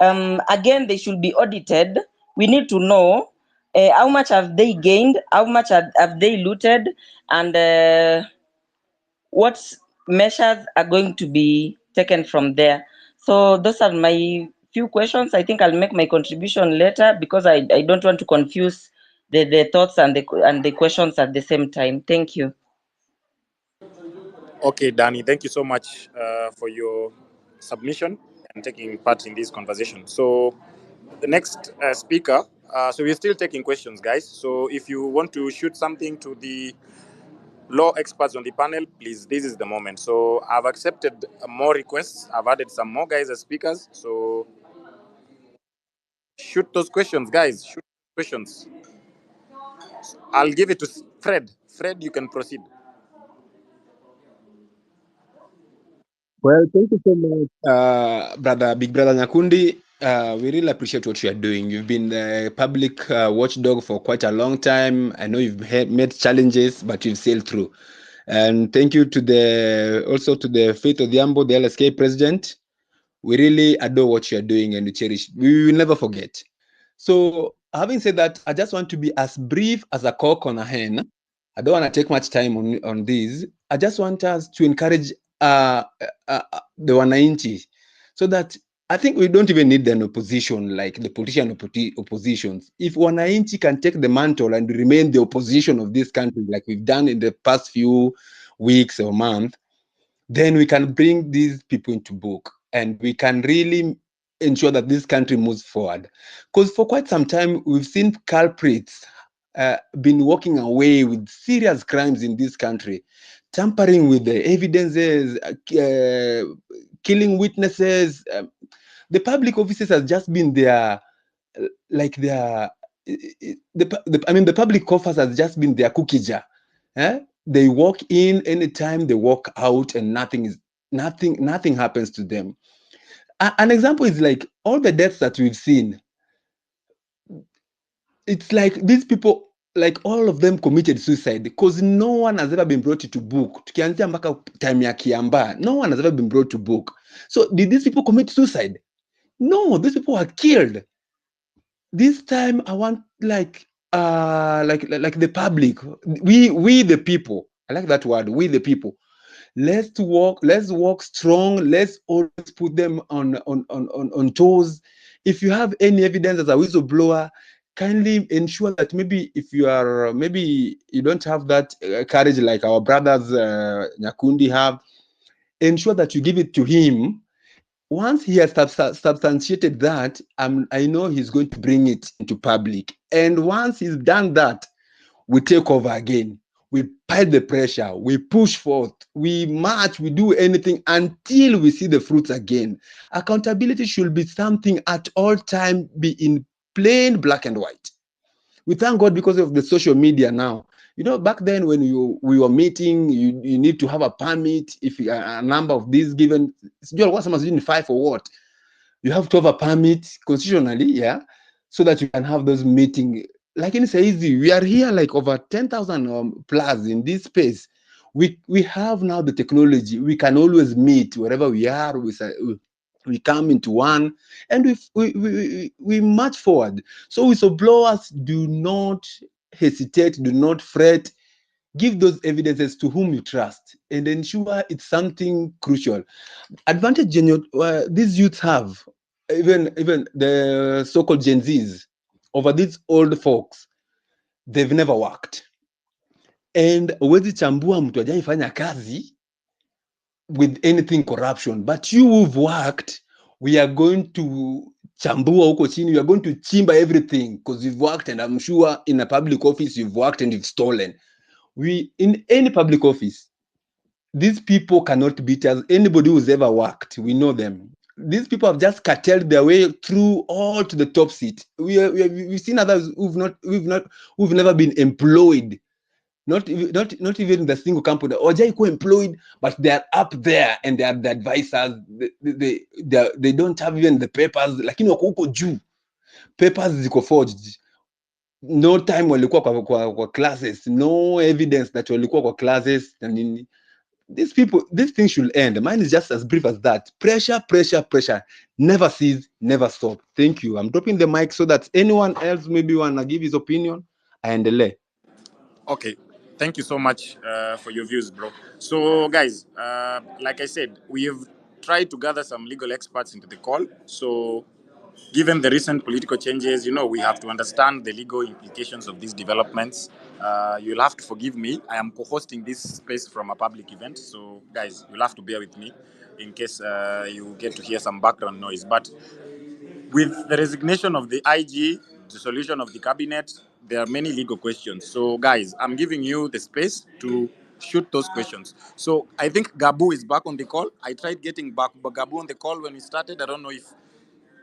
Again, they should be audited. We need to know how much have they gained, how much have they looted, and what measures are going to be taken from there. So those are my few questions. I think I'll make my contribution later because I don't want to confuse the thoughts and the questions at the same time. Thank you. Okay, Danny, thank you so much for your submission and taking part in this conversation. So, the next speaker, so we're still taking questions, guys. So, if you want to shoot something to the law experts on the panel, please, this is the moment. So, I've accepted more requests. I've added some more guys as speakers. So, shoot those questions, guys. Shoot questions. I'll give it to Fred. Fred, you can proceed. Well, thank you so much, Big Brother Nyakundi. We really appreciate what you are doing. You've been the public watchdog for quite a long time. I know you've met challenges, but you've sailed through. And thank you to also to the Faith Odhiambo, the LSK president. We really adore what you are doing and we cherish. We will never forget. So, having said that, I just want to be as brief as a cock on a hen. I don't want to take much time on this. I just want us to encourage the wananchi, so that I think we don't even need an opposition like the politician oppositions. If wananchi can take the mantle and remain the opposition of this country, like we've done in the past few weeks or months, then we can bring these people into book and we can really ensure that this country moves forward. Because for quite some time, we've seen culprits been walking away with serious crimes in this country, tampering with the evidences, killing witnesses. The public officers has just been there, like their, the public coffers has just been their cookie jar. They walk in anytime, they walk out, and nothing happens to them. An example is like all the deaths that we've seen. It's like these people, like all of them committed suicide because no one has ever been brought to book. Tukianzia mpaka time ya Kiambaa, no one has ever been brought to book. So did these people commit suicide? No, these people were killed. This time I want like the public, we the people. I like that word, we the people. Let's walk strong. Let's always put them on toes. If you have any evidence as a whistleblower, kindly ensure that maybe if you are, maybe you don't have that courage like our brothers Nyakundi have, ensure that you give it to him. Once he has substantiated that, I know he's going to bring it into public. And once he's done that, we take over again. We pile the pressure, we push forth, we march, we do anything until we see the fruits again. Accountability should be something at all time, be in plain black and white. We thank God because of the social media now. You know, back then when we were meeting, you need to have a permit. If a number of these given, what's doing 5 or what? You have to have a permit constitutionally, yeah, so that you can have those meetings. Like in Saizi, we are here like over 10,000 plus in this space. We have now the technology. We can always meet wherever we are. We come into one, and we march forward. So whistleblowers, do not hesitate, do not fret. Give those evidences to whom you trust, and ensure it's something crucial. Advantage these youths have, even the so-called Gen Zs, over these old folks. They've never worked, and huwezi chambua mtu hajaifanya kazi with anything corruption. But you who've worked, we are going to chambua huko chini. We are going to chimba everything because you've worked, and I'm sure in a public office you've worked and you've stolen. In any public office, these people cannot beat us. Anybody who's ever worked, we know them. These people have just carteled their way through all to the top seat. We've seen others who've never been employed, not even the single company. Ojai employed, but they are up there and they are the advisors. They don't have even the papers. Lakini wako huko juu, papers ziko forged. No time walikuwa kwa classes, no evidence that walikuwa kwa classes. I mean, these people, this thing should end. Mine is just as brief as that. Pressure, pressure, pressure. Never cease, never stop. Thank you. I'm dropping the mic so that anyone else maybe wanna give his opinion. Aendelee. Okay, thank you so much for your views, bro. So, guys, like I said, we have tried to gather some legal experts into the call. So, given the recent political changes, we have to understand the legal implications of these developments. You'll have to forgive me. I am co-hosting this space from a public event. So, guys, you'll have to bear with me in case you get to hear some background noise. But with the resignation of the IG, the solution of the cabinet, there are many legal questions. So, guys, I'm giving you the space to shoot those questions. So, I think Gabu is back on the call. I tried getting back Gabu on the call when we started. I don't know if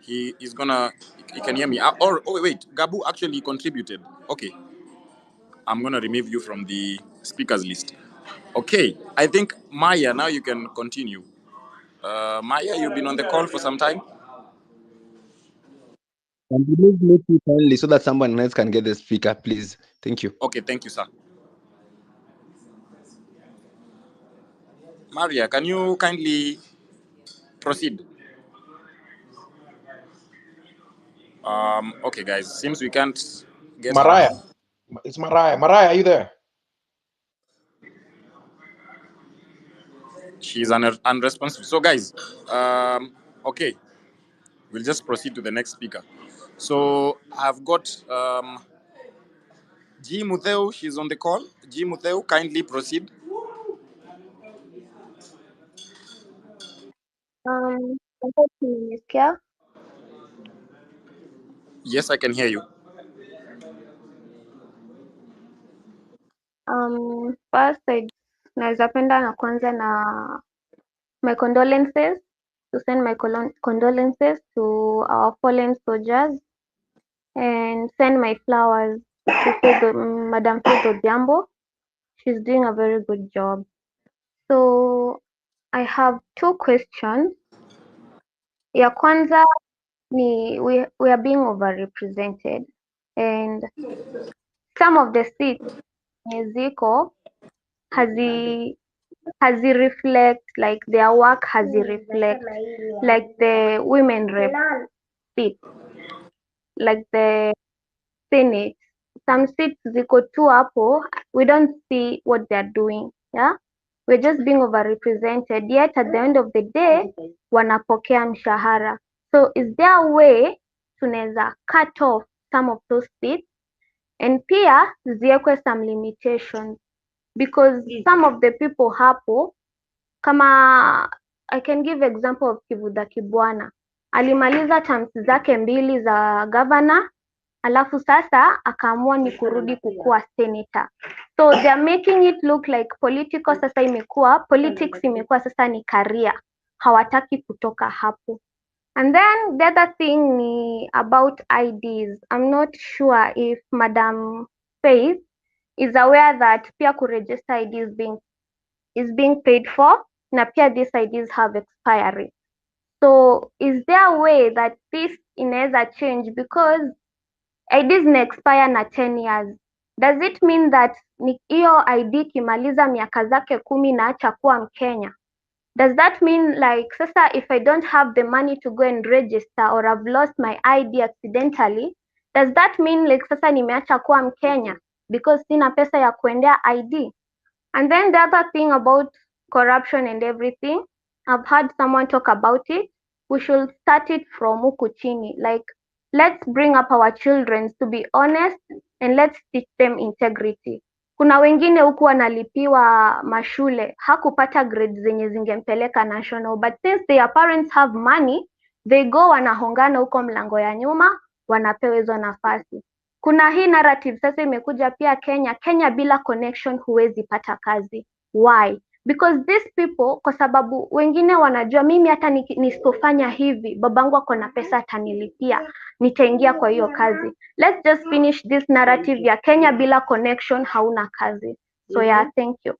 he can hear me. Wait, Gabu actually contributed. Okay, I'm gonna remove you from the speakers list. Okay, I think Maya, now you can continue. Maya, you've been on the call for some time. And please make it kindly so that someone else can get the speaker, please. Thank you. Okay, thank you, sir. Maria, can you kindly proceed? Okay, guys, seems we can't get her. Mariah, it's Mariah. Mariah, are you there? She's unresponsive. So, guys, okay, we'll just proceed to the next speaker. So, I've got G. Mutheu, she's on the call. G. Mutheu, kindly proceed. Nimesikia. Yes, I can hear you. First naweza penda na kwanza na my condolences, to send my condolences to our fallen soldiers and send my flowers to Madam Faith Odhiambo. She's doing a very good job. So I have two questions. Ya kwanza ni we are being overrepresented and some of the seats ziko hazi reflect, like their work hazi reflect, like the women rep seat, like the Senate, some seats ziko tu hapo, we don't see what they're doing. Yeah, we're just being overrepresented, yet at the end of the day wanapokea mshahara. So is there a way tunaweza cut off some of those seats and pia ziwekwe some limitations, because some of the people hapo, kama I can give example of Kivuda Kibwana, alimaliza terms zake 2 za governor, alafu sasa akaamua ni kurudi kukua senator. So they are making it look like politics imekuwa sasa ni career, hawataki kutoka hapo. And then the other thing ni about IDs. I'm not sure if Madam Faith is aware that pia kuregister IDs is being paid for, na pia these IDs have expiry. So is there a way that this inaweza change, because IDs na expire na 10 years, Does it mean that hiyo ID kimaliza miaka zake 10 naacha kuwa Mkenya? Does that mean like sasa if I don't have the money to go and register or I've lost my ID accidentally, does that mean like sasa nimeacha kuwa Mkenya because sina pesa ya kuendea ID? And then the other thing about corruption and everything, I've heard someone talk about it. We should start it from huku chini. Like, let's bring up our children to be honest and let's teach them integrity. Kuna wengine huku wanalipiwa mashule, hakupata grades zenye zingempeleka national, but since their parents have money, they go wanahongana huko mlango ya nyuma, wanapewa hizo nafasi. Kuna hii narrative sasa imekuja pia Kenya. Kenya bila connection huwezi pata kazi. Why? Because these people, kwa sababu wengine wanajua mimi hata nisipofanya hivi, babangu ako na pesa atanilipia, nitaingia kwa hiyo kazi. Let's just finish this narrative ya Kenya bila connection hauna kazi. So yeah, thank you.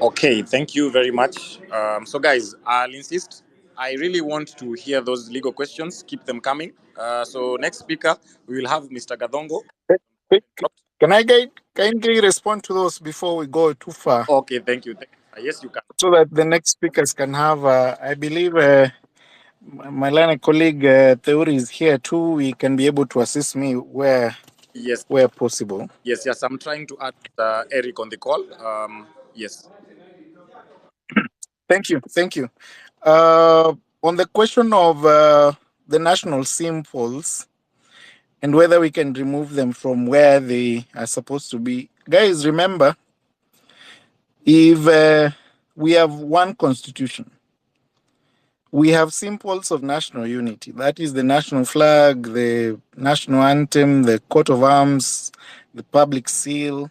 Okay, thank you very much. So guys, I'll insist. I really want to hear those legal questions. Keep them coming. So next speaker, we will have Mr. Gadongo. Can I respond to those before we go too far? Okay, thank you. Yes, you can. So that the next speakers can have, I believe, my line colleague Theory is here too. He can be able to assist me where possible. Yes, I'm trying to add Eric on the call. Yes. Thank you. On the question of the national symbols and whether we can remove them from where they are supposed to be, guys, remember, if we have one constitution, we have symbols of national unity. That is the national flag, the national anthem, the coat of arms, the public seal.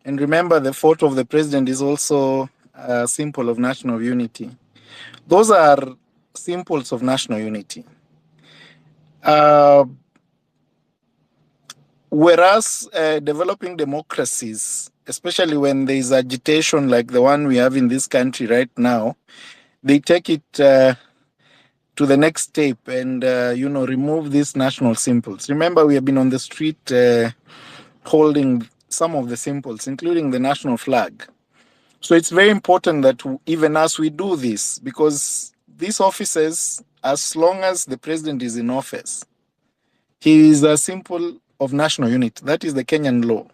And remember, the photo of the president is also a symbol of national unity. Those are symbols of national unity. Whereas developing democracies, especially when there is agitation like the one we have in this country right now, they take it to the next step and remove these national symbols. Remember, we have been on the street holding some of the symbols, including the national flag. So it's very important that even as we do this, because these offices, as long as the president is in office, he is a symbol of national unity. That is the Kenyan law.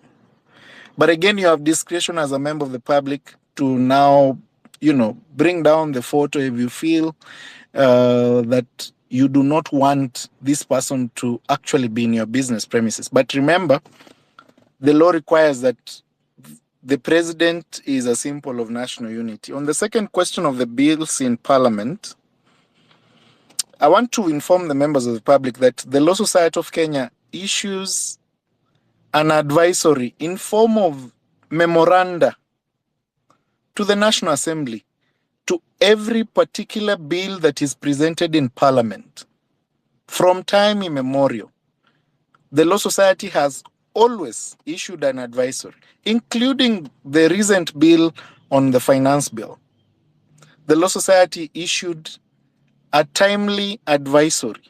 But again, you have discretion as a member of the public to now, bring down the photo if you feel that you do not want this person to actually be in your business premises. But remember, the law requires that the president is a symbol of national unity. On the second question of the bills in Parliament, I want to inform the members of the public that the Law Society of Kenya issues an advisory in form of memoranda to the National Assembly to every particular bill that is presented in Parliament. From time immemorial, the Law Society has always issued an advisory, including the recent bill on the finance bill. The Law Society issued a timely advisory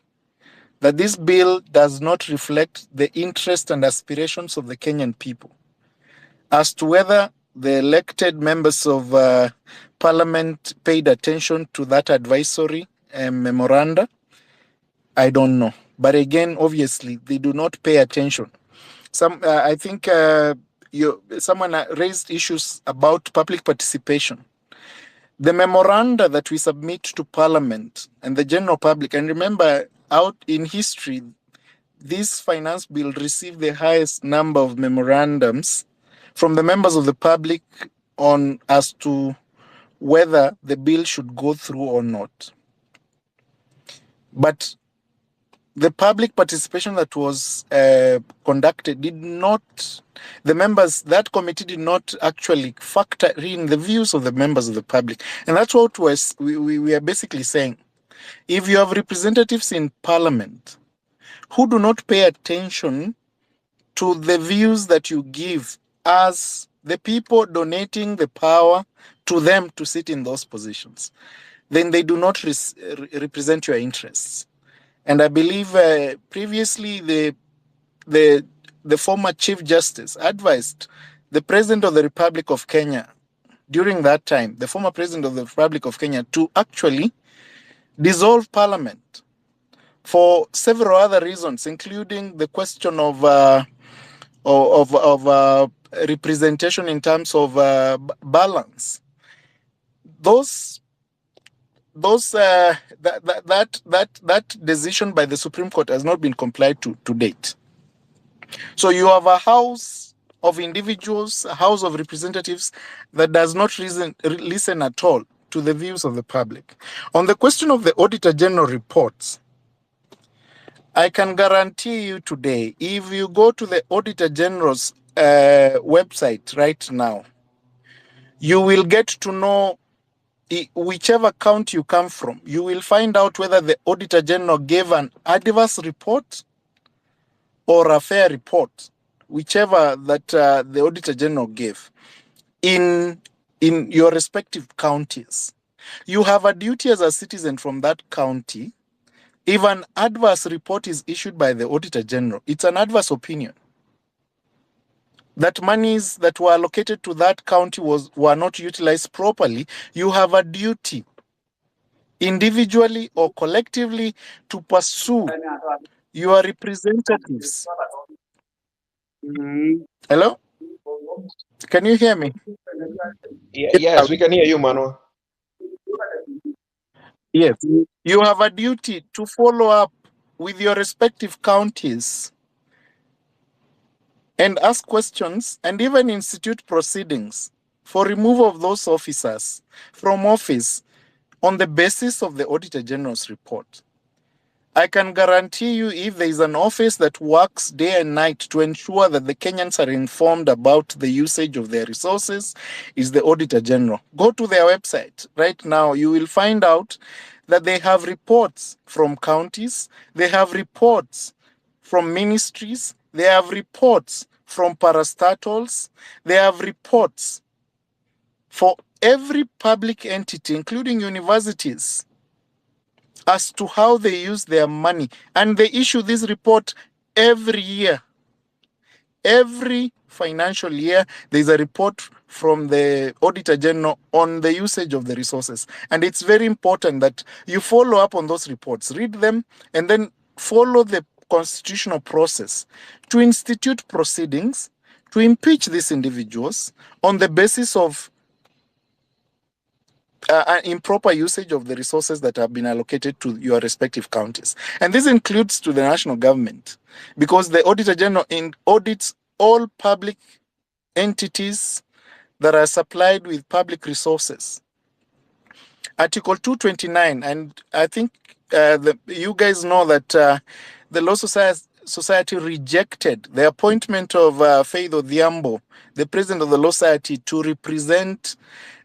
that this bill does not reflect the interest and aspirations of the Kenyan people. As to whether the elected members of Parliament paid attention to that advisory memoranda, I don't know. But again, obviously, they do not pay attention. I think someone raised issues about public participation. The memoranda that we submit to Parliament and the general public, and remember, out in history, this finance bill received the highest number of memorandums from the members of the public on as to whether the bill should go through or not. But the public participation that was conducted that committee did not actually factor in the views of the members of the public. And that's what we are basically saying. If you have representatives in Parliament who do not pay attention to the views that you give as the people donating the power to them to sit in those positions, then they do not represent your interests. And I believe previously the the former Chief Justice advised the President of the Republic of Kenya during that time, the former President of the Republic of Kenya, to actually dissolve Parliament for several other reasons, including the question of representation in terms of balance. That decision by the Supreme Court has not been complied to date. So you have a house of individuals, a house of representatives that does not listen at all to the views of the public. On the question of the Auditor General reports, I can guarantee you today, if you go to the Auditor General's website right now, you will get to know whichever county you come from, you will find out whether the Auditor General gave an adverse report or a fair report, whichever that the Auditor General gave in your respective counties. You have a duty as a citizen from that county. If an adverse report is issued by the Auditor General, it's an adverse opinion that monies that were allocated to that county were not utilized properly. You have a duty, individually or collectively, to pursue your representatives. Hello? Can you hear me? Yes, we can hear you, Manuel. Yes. You have a duty to follow up with your respective counties and ask questions and even institute proceedings for removal of those officers from office on the basis of the Auditor General's report. I can guarantee you, if there is an office that works day and night to ensure that the Kenyans are informed about the usage of their resources, is the Auditor General. Go to their website right now. You will find out that they have reports from counties, they have reports from ministries, they have reports from parastatals, they have reports for every public entity, including universities, as to how they use their money. And they issue this report every year. Every financial year, there's a report from the Auditor General on the usage of the resources. And it's very important that you follow up on those reports, read them, and then follow the constitutional process to institute proceedings to impeach these individuals on the basis of improper usage of the resources that have been allocated to your respective counties. And this includes to the national government, because the Auditor General audits all public entities that are supplied with public resources. Article 229, and I think you guys know that the Law Society rejected the appointment of Faith Odhiambo, the president of the Law Society, to represent,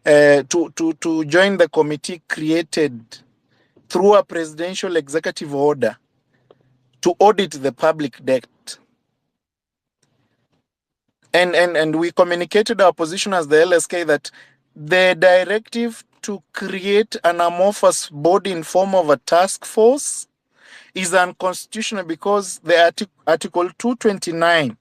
to join the committee created through a presidential executive order to audit the public debt. And we communicated our position as the LSK that the directive to create an amorphous body in form of a task force is unconstitutional, because the Article 229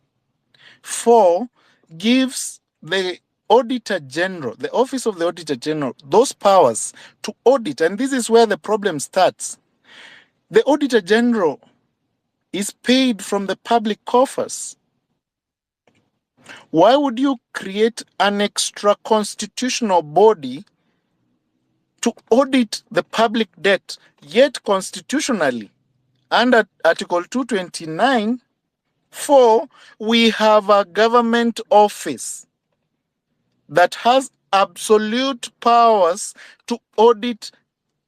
gives the Auditor General, the Office of the Auditor General, those powers to audit. And this is where the problem starts. The Auditor General is paid from the public coffers. Why would you create an extra constitutional body to audit the public debt, yet constitutionally, under Article 229, we have a government office that has absolute powers to audit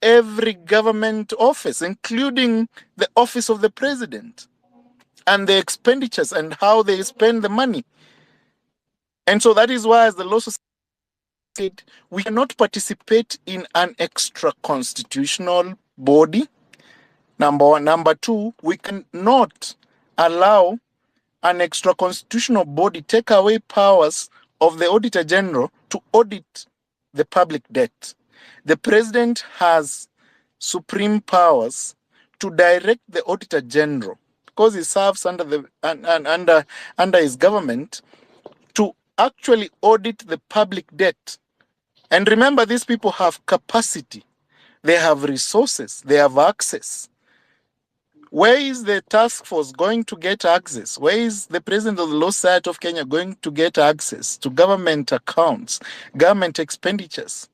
every government office, including the office of the president, and the expenditures and how they spend the money. And so that is why, as the Law Society said, we cannot participate in an extra constitutional body. Number one. Number two, we cannot allow an extra constitutional body take away powers of the Auditor General to audit the public debt. The president has supreme powers to direct the Auditor General because he serves under the under his government, to actually audit the public debt. And remember, these people have capacity, they have resources, they have access. Where is the task force going to get access? Where is the president of the Law Society of Kenya going to get access to government accounts, government expenditures?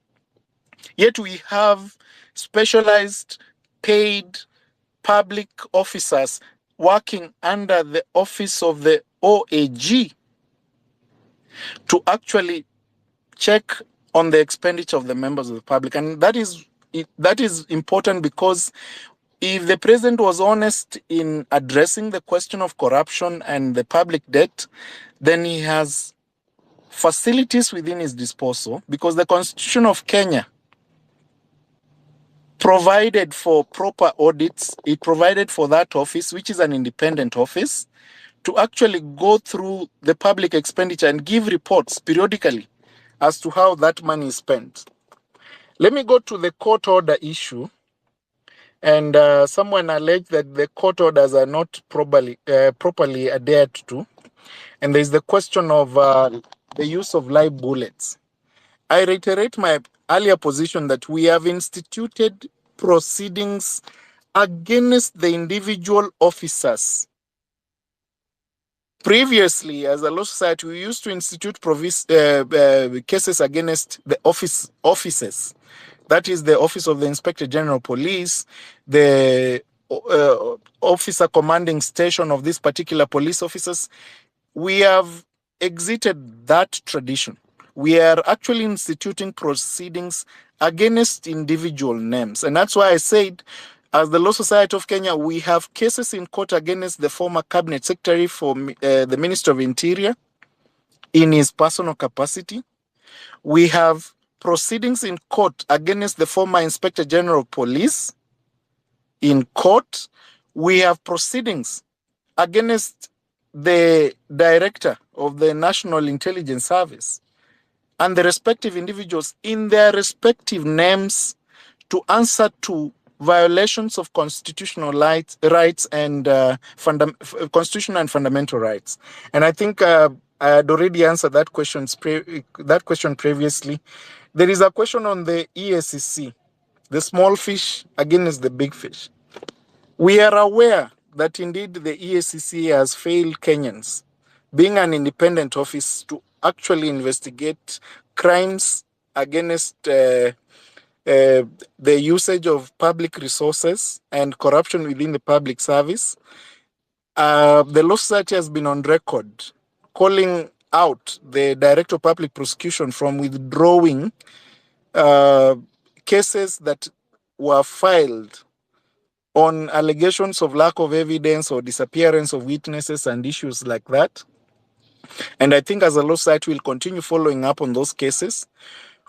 Yet we have specialized, paid public officers working under the office of the OAG to actually check on the expenditure of the members of the public. And that is important, because if the president was honest in addressing the question of corruption and the public debt, then he has facilities within his disposal, because the Constitution of Kenya provided for proper audits. It provided for that office, which is an independent office, to actually go through the public expenditure and give reports periodically as to how that money is spent. Let me go to the court order issue. And someone alleged that the court orders are not properly adhered to. And there's the question of the use of live bullets. I reiterate my earlier position that we have instituted proceedings against the individual officers. Previously, as a law society, we used to institute cases against the offices. That is the Office of the Inspector General Police, the officer commanding station of these particular police officers. We have exited that tradition. We are actually instituting proceedings against individual names. And that's why I said, as the Law Society of Kenya, we have cases in court against the former Cabinet Secretary for the Ministry of Interior in his personal capacity. We have proceedings in court against the former Inspector General of Police in court. We have proceedings against the Director of the National Intelligence Service and the respective individuals in their respective names to answer to violations of constitutional rights and constitutional and fundamental rights. And I think I had already answered that question previously. There is a question on the EACC, the small fish against the big fish. We are aware that indeed the EACC has failed Kenyans, being an independent office, to actually investigate crimes against the usage of public resources and corruption within the public service. The Law Society has been on record calling out the Director of Public Prosecution from withdrawing cases that were filed on allegations of lack of evidence or disappearance of witnesses and issues like that. And I think as a Law Society, we'll continue following up on those cases.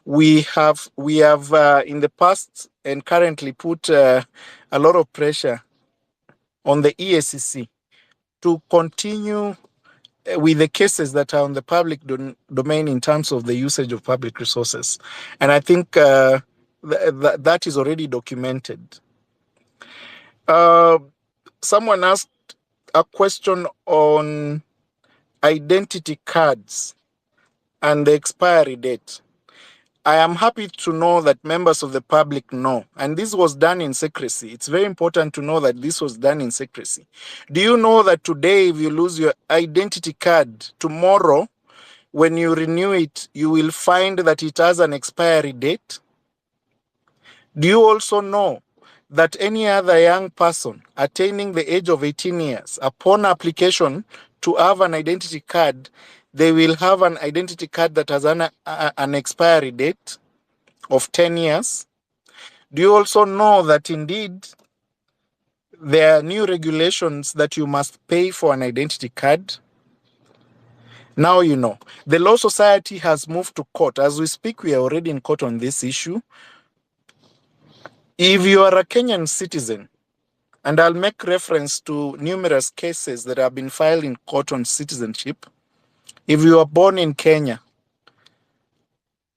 We have in the past and currently put a lot of pressure on the EACC to continue with the cases that are on the public domain in terms of the usage of public resources. And I think that is already documented. Someone asked a question on identity cards and the expiry date. I am happy to know that members of the public know, and this was done in secrecy. It's very important to know that this was done in secrecy. Do you know that today, if you lose your identity card, tomorrow, when you renew it, you will find that it has an expiry date? Do you also know that any other young person attaining the age of 18 years, upon application to have an identity card, they will have an identity card that has an expiry date of 10 years. Do you also know that indeed there are new regulations that you must pay for an identity card? Now you know. The Law Society has moved to court. As we speak, we are already in court on this issue. If you are a Kenyan citizen, and I'll make reference to numerous cases that have been filed in court on citizenship, if you are born in Kenya,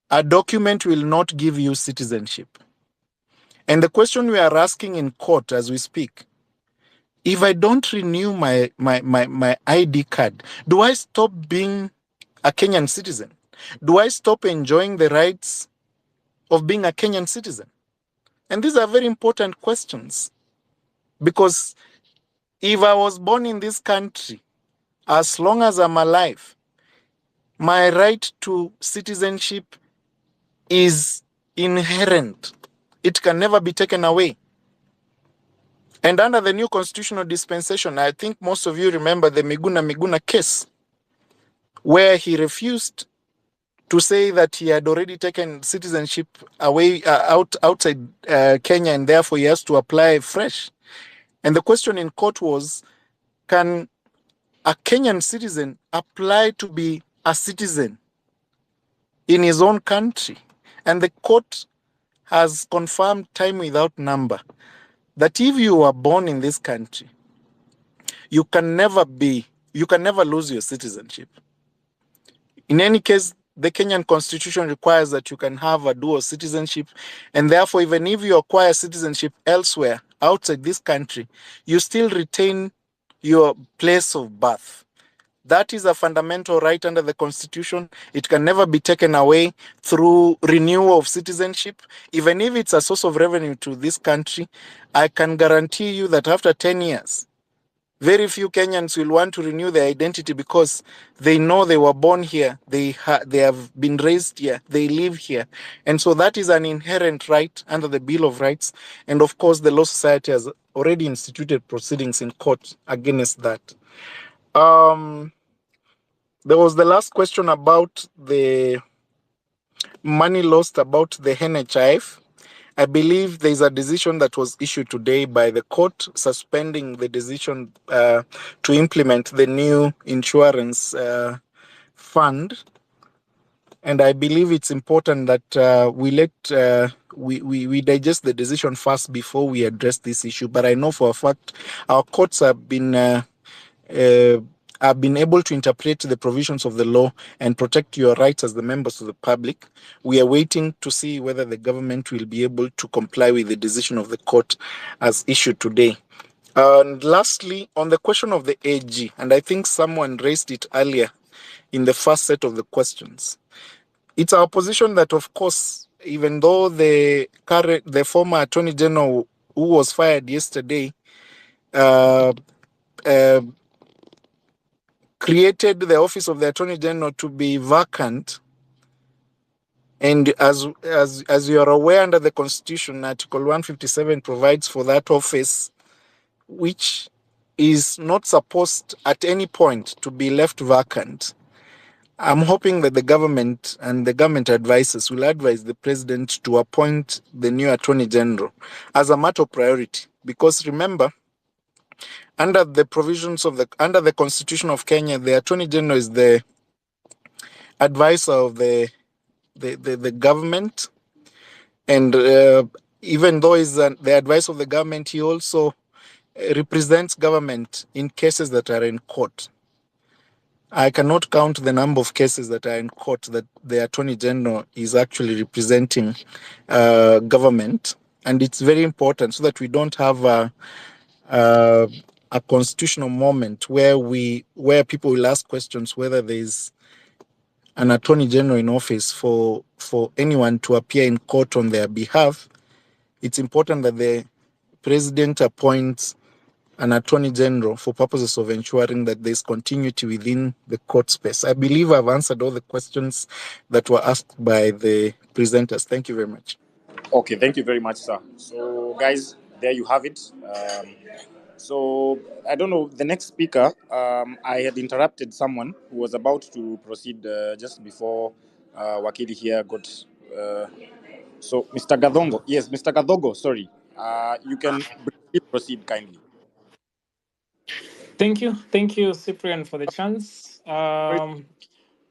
a document will not give you citizenship. And the question we are asking in court as we speak, if I don't renew my ID card, do I stop being a Kenyan citizen? Do I stop enjoying the rights of being a Kenyan citizen? And these are very important questions, because if I was born in this country, as long as I'm alive, my right to citizenship is inherent. It can never be taken away. And under the new constitutional dispensation, I think most of you remember the Miguna case, where he refused to say that he had already taken citizenship away outside Kenya, and therefore he has to apply fresh. And the question in court was, can a Kenyan citizen apply to be a citizen in his own country? And the court has confirmed time without number that if you are born in this country, you can never lose your citizenship. In any case, the Kenyan constitution requires that you can have a dual citizenship, and therefore, even if you acquire citizenship elsewhere, outside this country, you still retain your place of birth. That is a fundamental right under the constitution. It can never be taken away through renewal of citizenship. Even if it's a source of revenue to this country, I can guarantee you that after 10 years, very few Kenyans will want to renew their identity, because they know they were born here, they have been raised here, they live here. And so that is an inherent right under the Bill of Rights. And of course, the Law Society has already instituted proceedings in court against that. There was the last question about the money lost about the NHIF. I believe there is a decision that was issued today by the court suspending the decision to implement the new insurance fund. And I believe it's important that we digest the decision first before we address this issue. But I know for a fact our courts have been able to interpret the provisions of the law and protect your rights as the members of the public. We are waiting to see whether the government will be able to comply with the decision of the court as issued today. And lastly, on the question of the AG, and I think someone raised it earlier in the first set of the questions, it's our position that, of course, even though the former Attorney General who was fired yesterday created the office of the Attorney General to be vacant, and as you are aware, under the Constitution, Article 157 provides for that office, which is not supposed at any point to be left vacant. I'm hoping that the government and the government advisors will advise the president to appoint the new Attorney General as a matter of priority, because remember, under the provisions of under the Constitution of Kenya, the Attorney General is the advisor of the government, and even though he's the advisor of the government, he also represents government in cases that are in court. I cannot count the number of cases that are in court that the Attorney General is actually representing government, and it's very important so that we don't have a constitutional moment where people will ask questions whether there's an Attorney General in office for anyone to appear in court on their behalf. It's important that the president appoints an Attorney General for purposes of ensuring that there's continuity within the court space. I believe I've answered all the questions that were asked by the presenters. Thank you very much. Okay, thank you very much, sir. So, guys, there you have it. So, I don't know, the next speaker, I had interrupted someone who was about to proceed just before Wakili here got... so, Mr. Gadongo, yes, Mr. Gadongo, sorry. You can proceed kindly. Thank you, Cyprian, for the chance.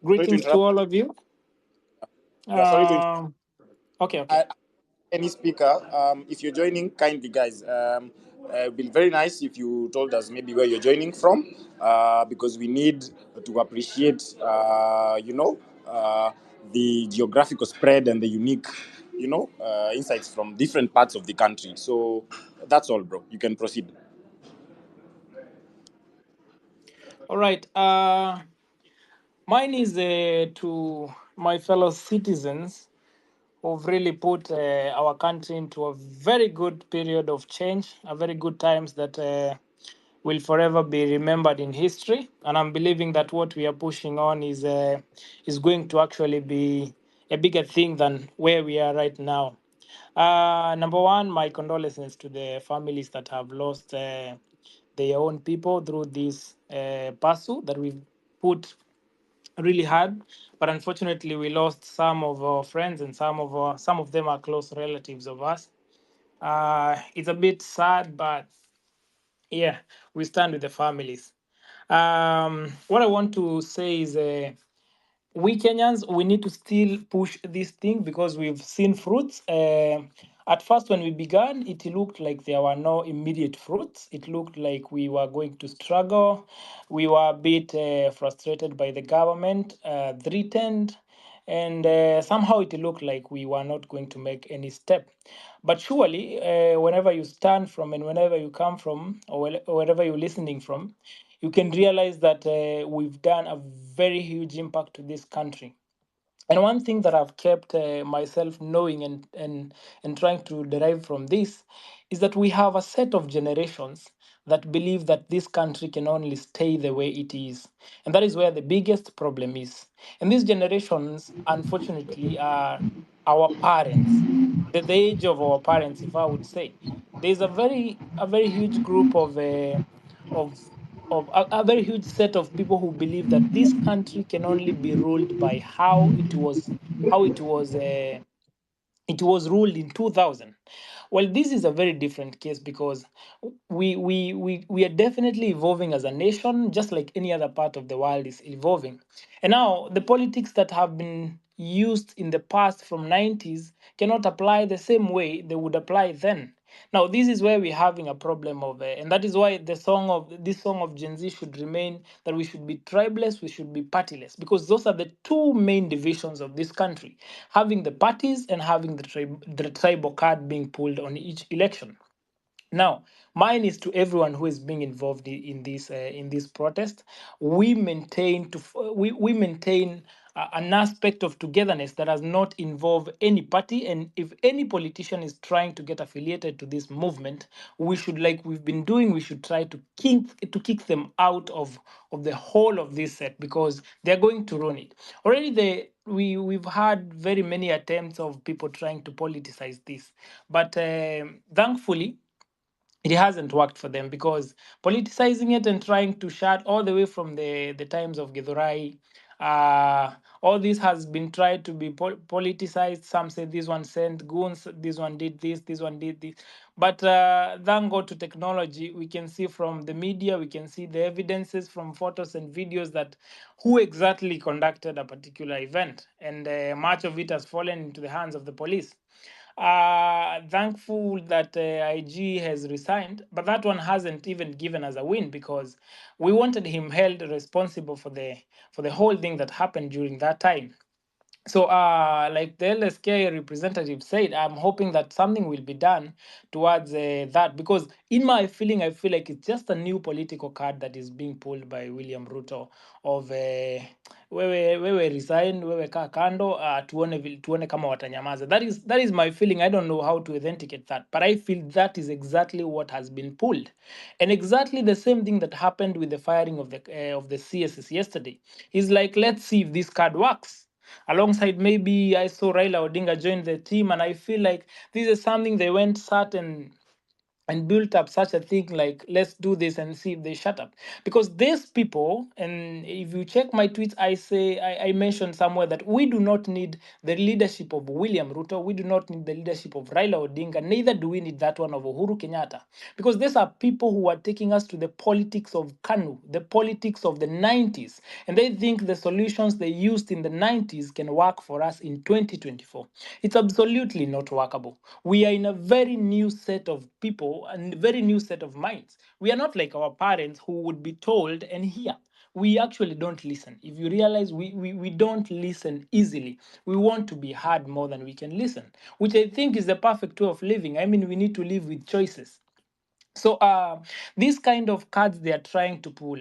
Greetings to all of you. Sorry to interrupt. Okay. Any speaker, if you're joining, kindly, guys, it would be very nice if you told us maybe where you're joining from, because we need to appreciate, the geographical spread and the unique, insights from different parts of the country. So that's all, bro. You can proceed. All right. Mine is to my fellow citizens who've really put our country into a very good period of change, a very good times that will forever be remembered in history. And I'm believing that what we are pushing on is going to actually be a bigger thing than where we are right now. Number one, my condolences to the families that have lost their own people through this pursue that we've put really hard. But unfortunately, we lost some of our friends, and some of them are close relatives of us. It's a bit sad, but yeah, we stand with the families. What I want to say is we Kenyans, we need to still push this thing because we've seen fruits. At first, when we began, it looked like there were no immediate fruits. It looked like we were going to struggle. We were a bit frustrated by the government, threatened, and somehow it looked like we were not going to make any step. But surely, whenever you stand from and whenever you come from, or wherever you're listening from, you can realize that we've done a very huge impact to this country. And one thing that I've kept myself knowing and trying to derive from this is that we have a set of generations that believe that this country can only stay the way it is. And that is where the biggest problem is. And these generations, unfortunately, are our parents, the age of our parents, if I would say. There's a very huge group of a very huge set of people who believe that this country can only be ruled by how it was ruled in 2000. Well, this is a very different case because we are definitely evolving as a nation, just like any other part of the world is evolving. And now the politics that have been used in the past from 90s cannot apply the same way they would apply then. Now, this is where we're having a problem of, and that is why this song of Gen Z should remain that we should be tribeless, we should be partyless, because those are the two main divisions of this country, having the parties and having the tribal card being pulled on each election. Now, mine is to everyone who is being involved in this protest. We maintain an aspect of togetherness that does not involve any party. And if any politician is trying to get affiliated to this movement, we should, like we've been doing, we should try to kick them out of the whole of this set because they're going to ruin it. Already, we've had very many attempts of people trying to politicize this, but thankfully it hasn't worked for them because politicizing it and trying to shut all the way from the times of Githurai, all this has been tried to be politicized. Some say this one sent goons, this one did this one did this. But thank God to technology, we can see from the media, we can see the evidences from photos and videos that who exactly conducted a particular event, and much of it has fallen into the hands of the police. Thankful that IG has resigned, but that one hasn't even given us a win because we wanted him held responsible for the whole thing that happened during that time. So, like the LSK representative said, I'm hoping that something will be done towards that because, in my feeling, I feel like it's just a new political card that is being pulled by William Ruto of wewe resign, wewe kaa kando, tuone kama watanyamaza. That is my feeling. I don't know how to authenticate that, but I feel that is exactly what has been pulled, and exactly the same thing that happened with the firing of the CSS yesterday. Is like, let's see if this card works. Alongside, maybe I saw Raila Odinga join the team, and I feel like this is something they went certain and built up such a thing like, let's do this and see if they shut up, because these people, and if you check my tweets, I mentioned somewhere that we do not need the leadership of William Ruto, we do not need the leadership of Raila Odinga, neither do we need that one of Uhuru Kenyatta, because these are people who are taking us to the politics of Kanu, the politics of the 90s, and they think the solutions they used in the 90s can work for us in 2024. It's absolutely not workable. We are in a very new set of people and very new set of minds. We are not like our parents who would be told and hear. We actually don't listen. If you realize, we don't listen easily. We want to be heard more than we can listen, which I think is the perfect way of living. I mean, we need to live with choices. So these kind of cards they are trying to pull,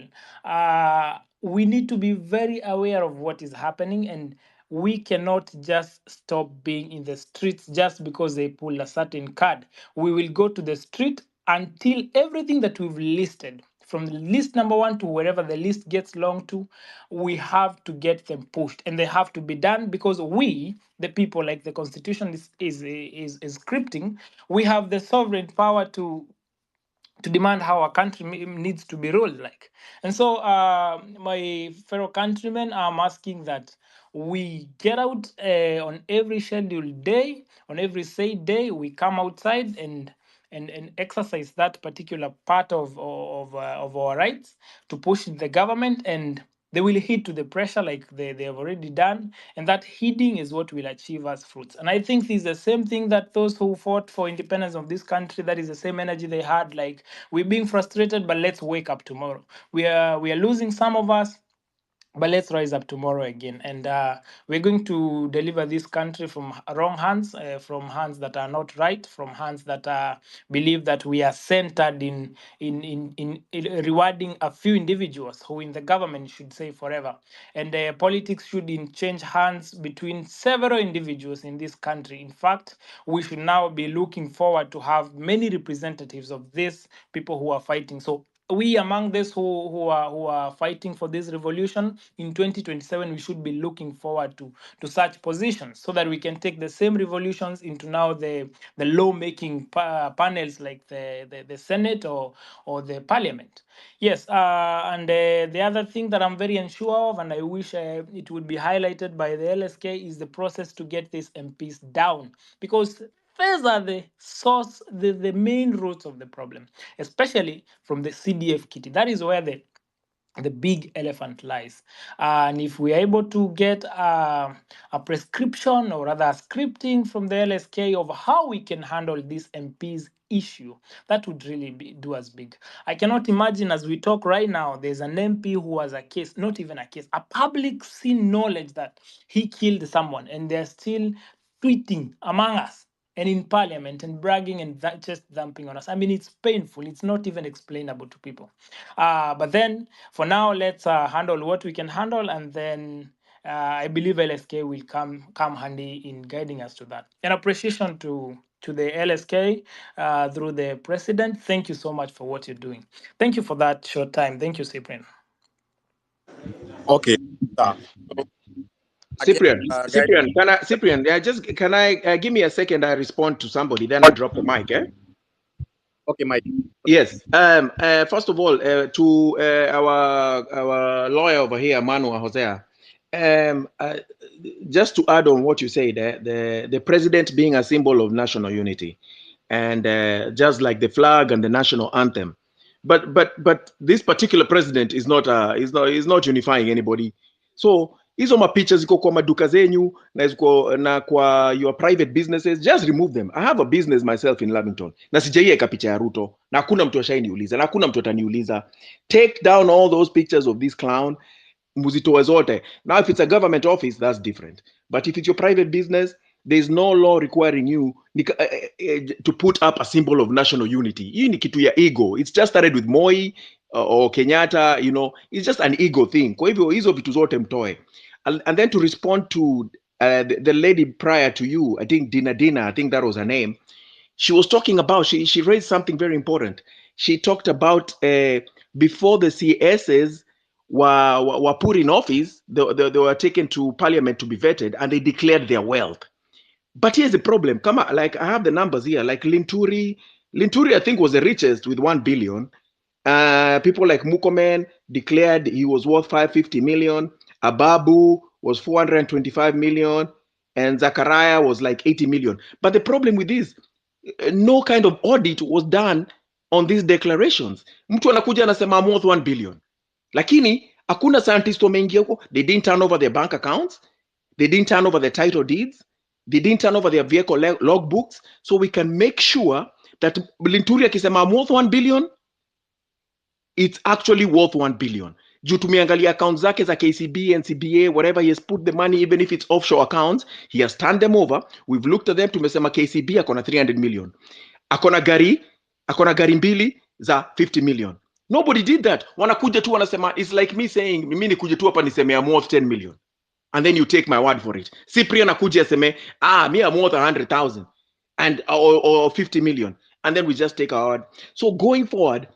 we need to be very aware of what is happening, and we cannot just stop being in the streets just because they pull a certain card. We will go to the street until everything that we've listed, from the list number one to wherever the list gets long to, we have to get them pushed, and they have to be done because we, the people, like the constitution is scripting, we have the sovereign power to demand how a country needs to be ruled like. And so, my fellow countrymen, I'm asking that we get out on every scheduled day, on every said day, we come outside and exercise that particular part of our rights to push the government, and they will heed to the pressure like they have already done, and that heeding is what will achieve us fruits. And I think this is the same thing that those who fought for independence of this country, that is the same energy they had, like, we're being frustrated, but let's wake up tomorrow. We are losing some of us, but let's rise up tomorrow again, and we're going to deliver this country from wrong hands, from hands that are not right, from hands that believe that we are centered in rewarding a few individuals who in the government should say forever, and politics should change hands between several individuals in this country. In fact, we should now be looking forward to have many representatives of these people who are fighting. So we among those who are fighting for this revolution in 2027, we should be looking forward to such positions so that we can take the same revolutions into now the lawmaking panels like the Senate or the Parliament. Yes, and the other thing that I'm very unsure of, and I wish it would be highlighted by the LSK, is the process to get these MPs down, because these are the source, the main roots of the problem, especially from the CDF kitty. That is where the big elephant lies. And if we are able to get a prescription, or rather a scripting from the LSK of how we can handle this MP's issue, that would really do us big. I cannot imagine, as we talk right now, there's an MP who has a case, not even a case, a public scene knowledge that he killed someone, and they're still tweeting among us and in parliament and bragging and that just dumping on us. I mean, it's painful. It's not even explainable to people. But then for now, let's handle what we can handle, and then I believe LSK will come handy in guiding us to that. An appreciation to the LSK through the president. Thank you so much for what you're doing. Thank you for that short time. Thank you, Cyprian. Okay. So again, Cyprian, guys, Cyprian, can I give me a second? I respond to somebody, then I drop the mic. okay, Mike. Yes. First of all, to our lawyer over here, Manuel Hosea. Just to add on what you say, the president being a symbol of national unity, and just like the flag and the national anthem, but this particular president is not unifying anybody. So hizo mapicha ziko kwa maduka zenyu na ziko na kwa your private businesses, just remove them. I have a business myself in Lavington na sijaiweka picha ya Ruto na hakuna mtu ashainiuliza na hakuna mtu ataniuliza. Take down all those pictures of this clown, muzitoe zote. Now if it's a government office, that's different, but if it's your private business, there's no law requiring you to put up a symbol of national unity. Hii ni kitu ya ego. It's just started with Moi or Kenyatta, it's just an ego thing. Kwa hivyo hizo vitu zote mtoe. And then to respond to the lady prior to you, I think Dina, I think that was her name. She was talking about, she raised something very important. She talked about before the CSs were put in office, they were taken to parliament to be vetted, and they declared their wealth. But here's the problem. Come on, like I have the numbers here. Like Linturi, I think, was the richest with 1 billion. People like Mukomen declared he was worth 550 million. Ababu was 425 million, and Zachariah was like 80 million. But the problem with this, no kind of audit was done on these declarations. Mtu anakuja anasema I'm worth 1 billion, lakini hakuna scientist wameingia huko. They didn't turn over their bank accounts, they didn't turn over their title deeds, they didn't turn over their vehicle logbooks, so we can make sure that Linturi akisema I'm worth 1 billion, it's actually worth 1 billion. Juu tumeangalia accounts zake za KCB, NCBA, whatever he has put the money, even if it's offshore accounts, he has turned them over. We've looked at them, tumesema KCB akona 300 million. Akona gari mbili, za 50 million. Nobody did that. Wanakuja tu wanasema, it's like me saying mimi nikuje tu hapa niseme I'm worth 10 million, and then you take my word for it. Cyprian akuja aseme me I'm worth 100,000 and or 50 million, and then we just take our word. So going forward,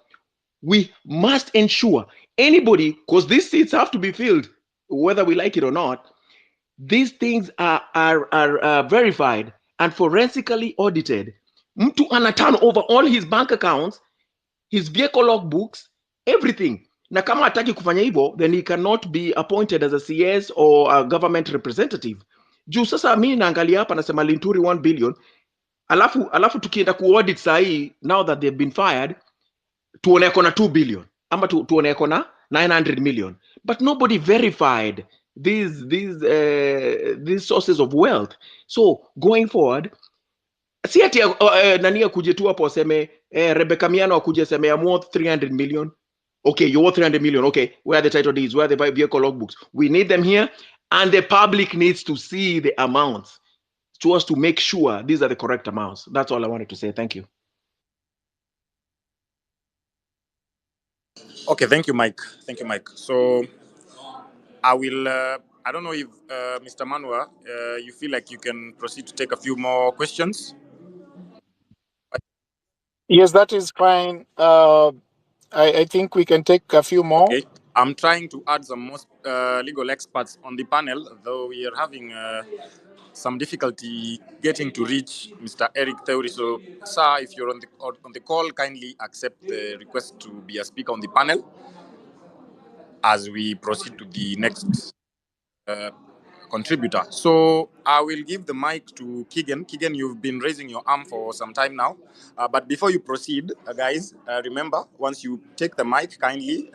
we must ensure anybody, because these seats have to be filled whether we like it or not, these things are verified and forensically audited. Mtu ana turn over all his bank accounts, his vehicle log books, everything. Na kama hataki kufanya hivyo, then he cannot be appointed as a CS or a government representative. Juu sasa mi naangalia hapa nasema Linturi 1 billion, alafu tukienda kuaudit sahi, now that they've been fired, tuone kona 2 billion ama tuone kona 900 million, but nobody verified these sources of wealth. So going forward, si ati nani akuje tu hapo aseme Rebecca Miano akuje aseme I'm worth 300 million. Okay, you're worth 300 million. Okay, where are the title deeds? Where are the vehicle logbooks? We need them here, and the public needs to see the amounts to us to make sure these are the correct amounts. That's all I wanted to say. Thank you. Okay, thank you, Mike. Thank you, Mike. So I will. I don't know if Mr. Manua, you feel like you can proceed to take a few more questions. Yes, that is fine. I think we can take a few more. Okay. I'm trying to add some more legal experts on the panel, though we are having some difficulty getting to reach Mr. Eric Theory. So, sir, if you're on the call, kindly accept the request to be a speaker on the panel as we proceed to the next contributor. So I will give the mic to Keegan. Keegan, you've been raising your arm for some time now. But before you proceed, guys, remember, once you take the mic, kindly,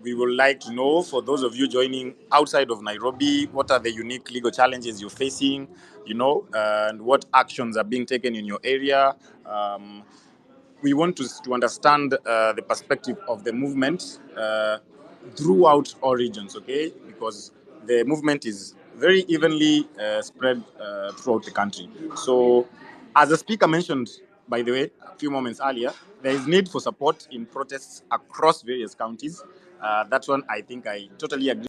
we would like to know, for those of you joining outside of Nairobi, what are the unique legal challenges you're facing, and what actions are being taken in your area. We want to understand the perspective of the movement throughout all regions, okay? Because the movement is very evenly spread throughout the country. So, as the speaker mentioned, by the way, a few moments earlier, there is need for support in protests across various counties. That one, I think I totally agree.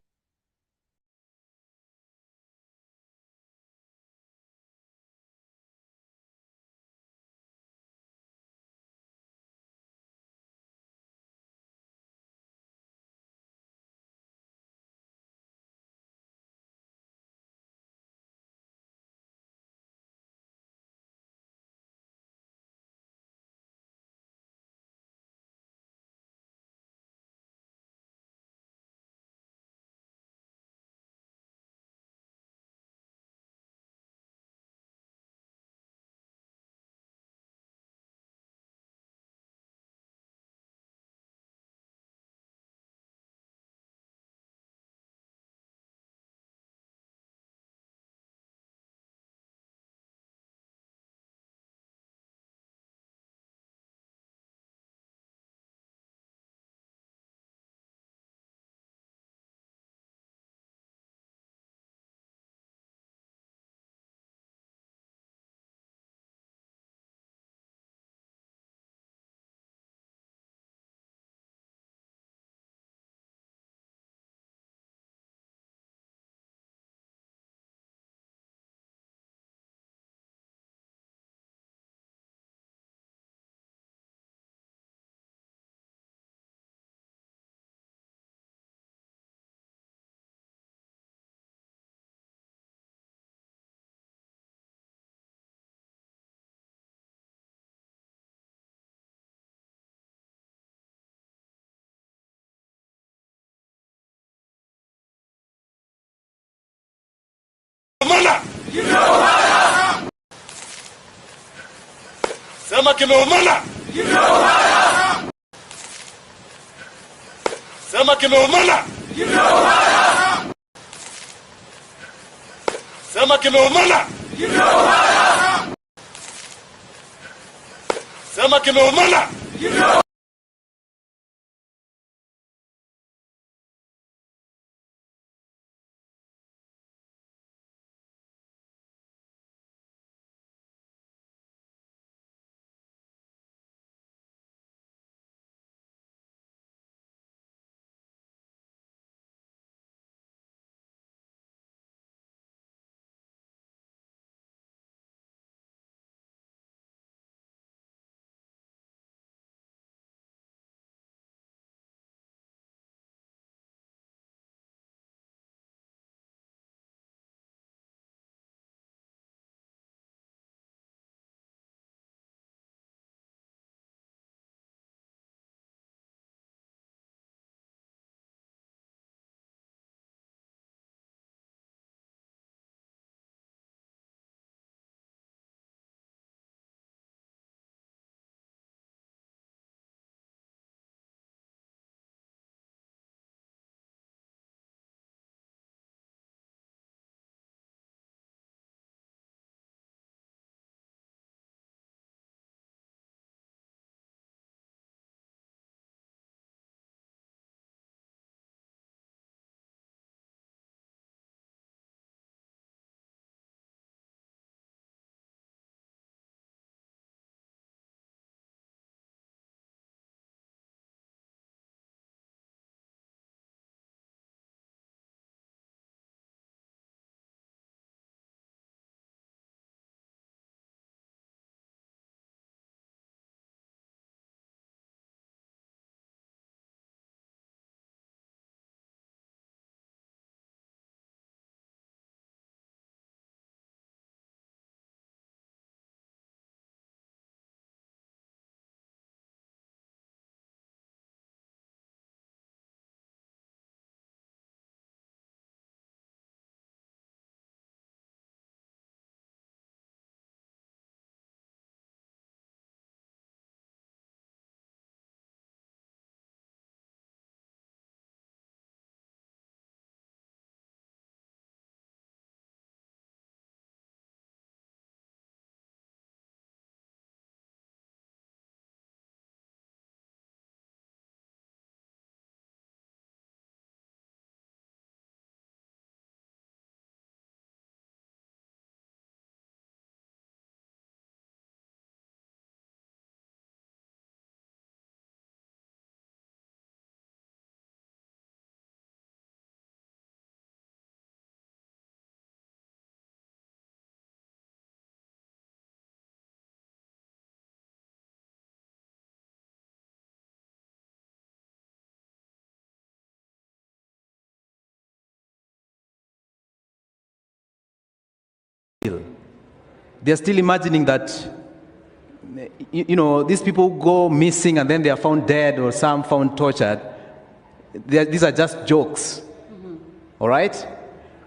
Sema kimeumana. Sema kimeumana. Sema kimeumana. Sema kimeumana. They're still imagining that, these people go missing and then they are found dead or some found tortured. These are just jokes. All right?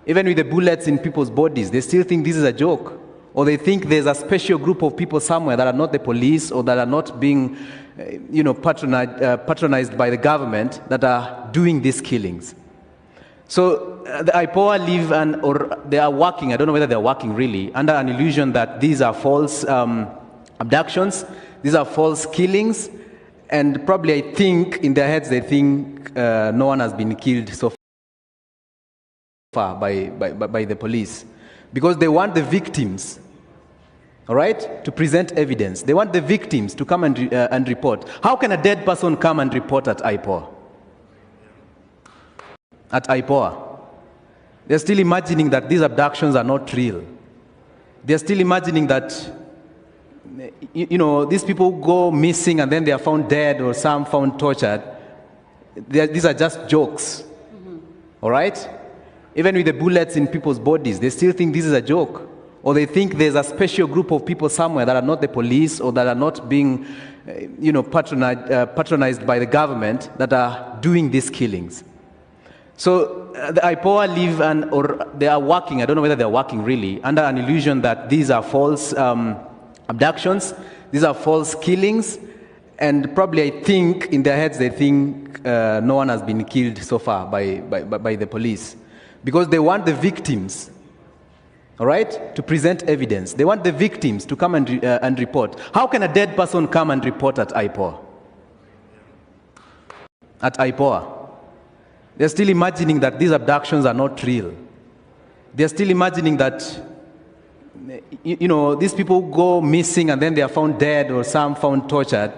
Even with the bullets in people's bodies, they still think this is a joke. Or they think there's a special group of people somewhere that are not the police or that are not being, patronized by the government that are doing these killings. So the IPOA live or they are working, I don't know whether they're working really, under an illusion that these are false abductions, these are false killings, and probably I think in their heads they think no one has been killed so far by the police. Because they want the victims, all right, to present evidence. They want the victims to come and report. How can a dead person come and report at IPOA? At IPOA. They're still imagining that these abductions are not real. They're still imagining that, these people go missing and then they are found dead or some found tortured. These are just jokes. All right? Even with the bullets in people's bodies, they still think this is a joke. Or they think there's a special group of people somewhere that are not the police or that are not being, patronized by the government that are doing these killings. So the IPOA live or they are working, I don't know whether they're working really, under an illusion that these are false abductions, these are false killings, and probably I think in their heads they think no one has been killed so far by the police. Because they want the victims, all right, to present evidence. They want the victims to come and report. How can a dead person come and report at IPOA? At IPOA. They're still imagining that these abductions are not real. They're still imagining that, these people go missing and then they are found dead or some found tortured.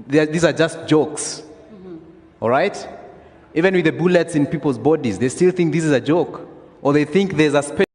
These are just jokes. All right? Even with the bullets in people's bodies, they still think this is a joke. Or they think there's a special